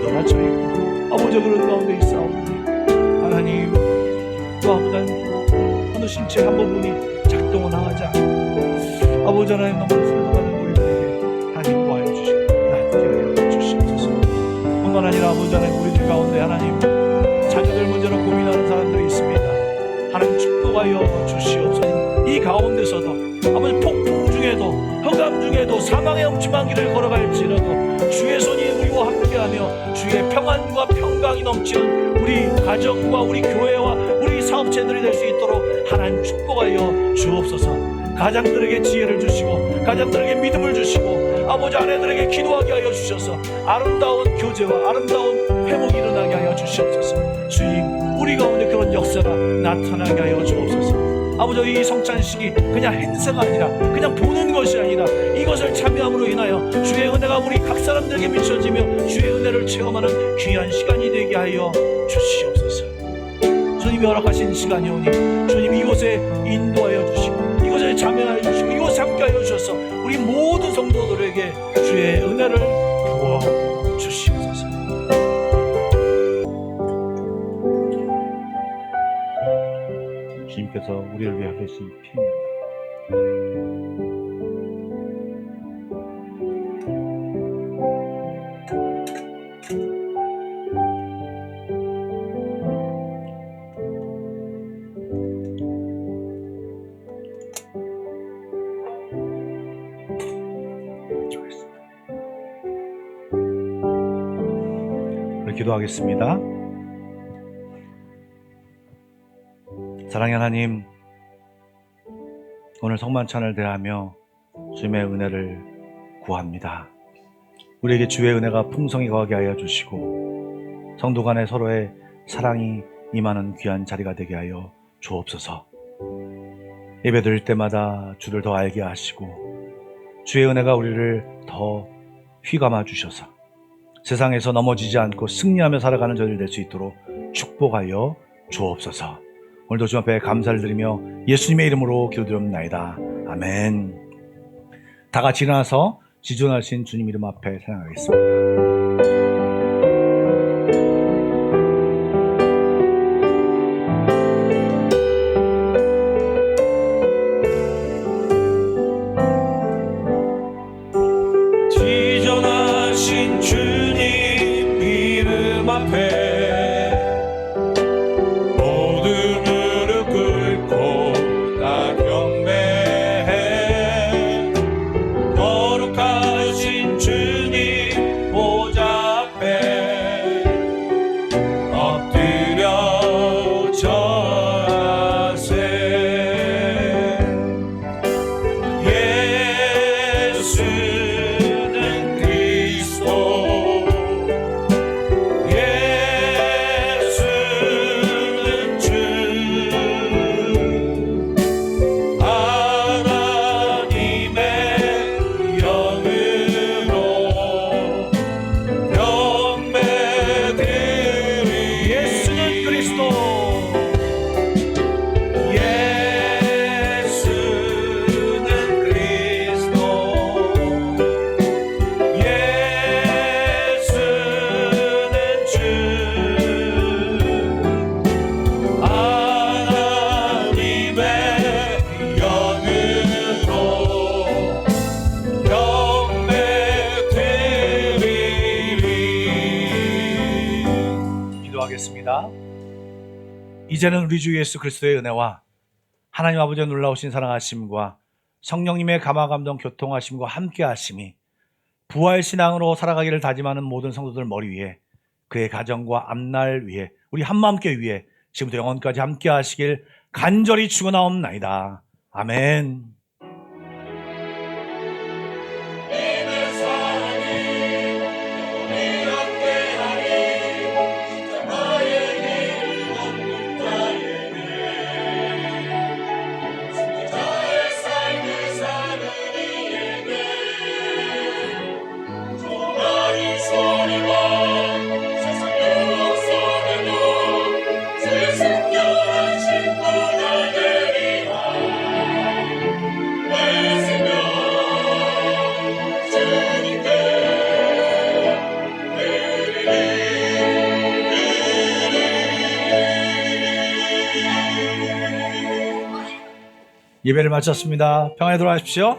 또 닫혀있고 아버지 그런 가운데 있사옵니 하나님 또 아버지 어느 신체 한 부분이 작동을 하지 않고 아버지 하나님 너무 슬퍼하는 우리들에게 하나님 도와여 주시고 낫게 하여 주시옵소서. 뿐만 아니라 아버지 하나님 우리들 가운데 하나님 자녀들 문제로 고민하는 사람들이 있습니다. 하나님 축복하여 주시옵소서. 이 가운데서도 아버지 폭풍 중에도 흑암 중에도 사망의 엄침한 길을 걸어갈지라도 주의 손이 우리와 함께하며 주의 평안과 평강이 넘치는 우리 가정과 우리 교회와 우리 사업체들이 될 수 있도록 하나님 축복하여 주옵소서. 가장들에게 지혜를 주시고 가장들에게 믿음을 주시고 아버지 아내들에게 기도하게 하여 주셔서 아름다운 교제와 아름다운 회복이 일어나게 하여 주시옵소서. 주님 우리 가운데 그런 역사가 나타나게 하여 주옵소서. 아버지 이 성찬식이 그냥 행사가 아니라 그냥 보는 것이 아니라 이것을 참여함으로 인하여 주의 은혜가 우리 각 사람들에게 비춰지며 주의 은혜를 체험하는 귀한 시간이 되게 하여 주시옵소서. 주님이 허락하신 시간이 오니 주님 이곳에 인도하여 주시고 이곳에 참여하여 주시고 이곳에 함께하여 주셔서 우리 모든 성도들에게 주의 은혜를 부어 주시옵소서. 주님께서 우리를 위하여 주신 피입니다. 기도하겠습니다. 사랑의 하나님, 오늘 성만찬을 대하며 주님의 은혜를 구합니다. 우리에게 주의 은혜가 풍성히 거하게 하여 주시고 성도 간에 서로의 사랑이 임하는 귀한 자리가 되게 하여 주옵소서. 예배드릴 때마다 주를 더 알게 하시고 주의 은혜가 우리를 더 휘감아 주셔서 세상에서 넘어지지 않고 승리하며 살아가는 저희들 될 수 있도록 축복하여 주옵소서. 오늘도 주님 앞에 감사를 드리며 예수님의 이름으로 기도드립나이다. 아멘. 다 같이 일어나서 지존하신 주님 이름 앞에 찬양하겠습니다. 지존하신 주님 이름 앞에 모두 무릎 꿇고 다 경배해. 거룩하신 주님 보좌 앞에 엎드려 절하세. 예수는 그리스도, 예수는 주, 하나님의 영으로 경배드리. 예수는 그리스도, 예수는 그리스도, 예수는 주, 하나님의 영으로 경배드리리. 기도하겠습니다. 이제는 우리 주 예수 그리스도의 은혜와 하나님 아버지의 놀라우신 사랑하심과 성령님의 감화감동 교통하심과 함께하심이 부활신앙으로 살아가기를 다짐하는 모든 성도들 머리 위에, 그의 가정과 앞날 위에, 우리 한마음께 위에 지금부터 영원까지 함께하시길 간절히 축원하옵나이다. 아멘. 예배를 마쳤습니다. 평안히 돌아가십시오.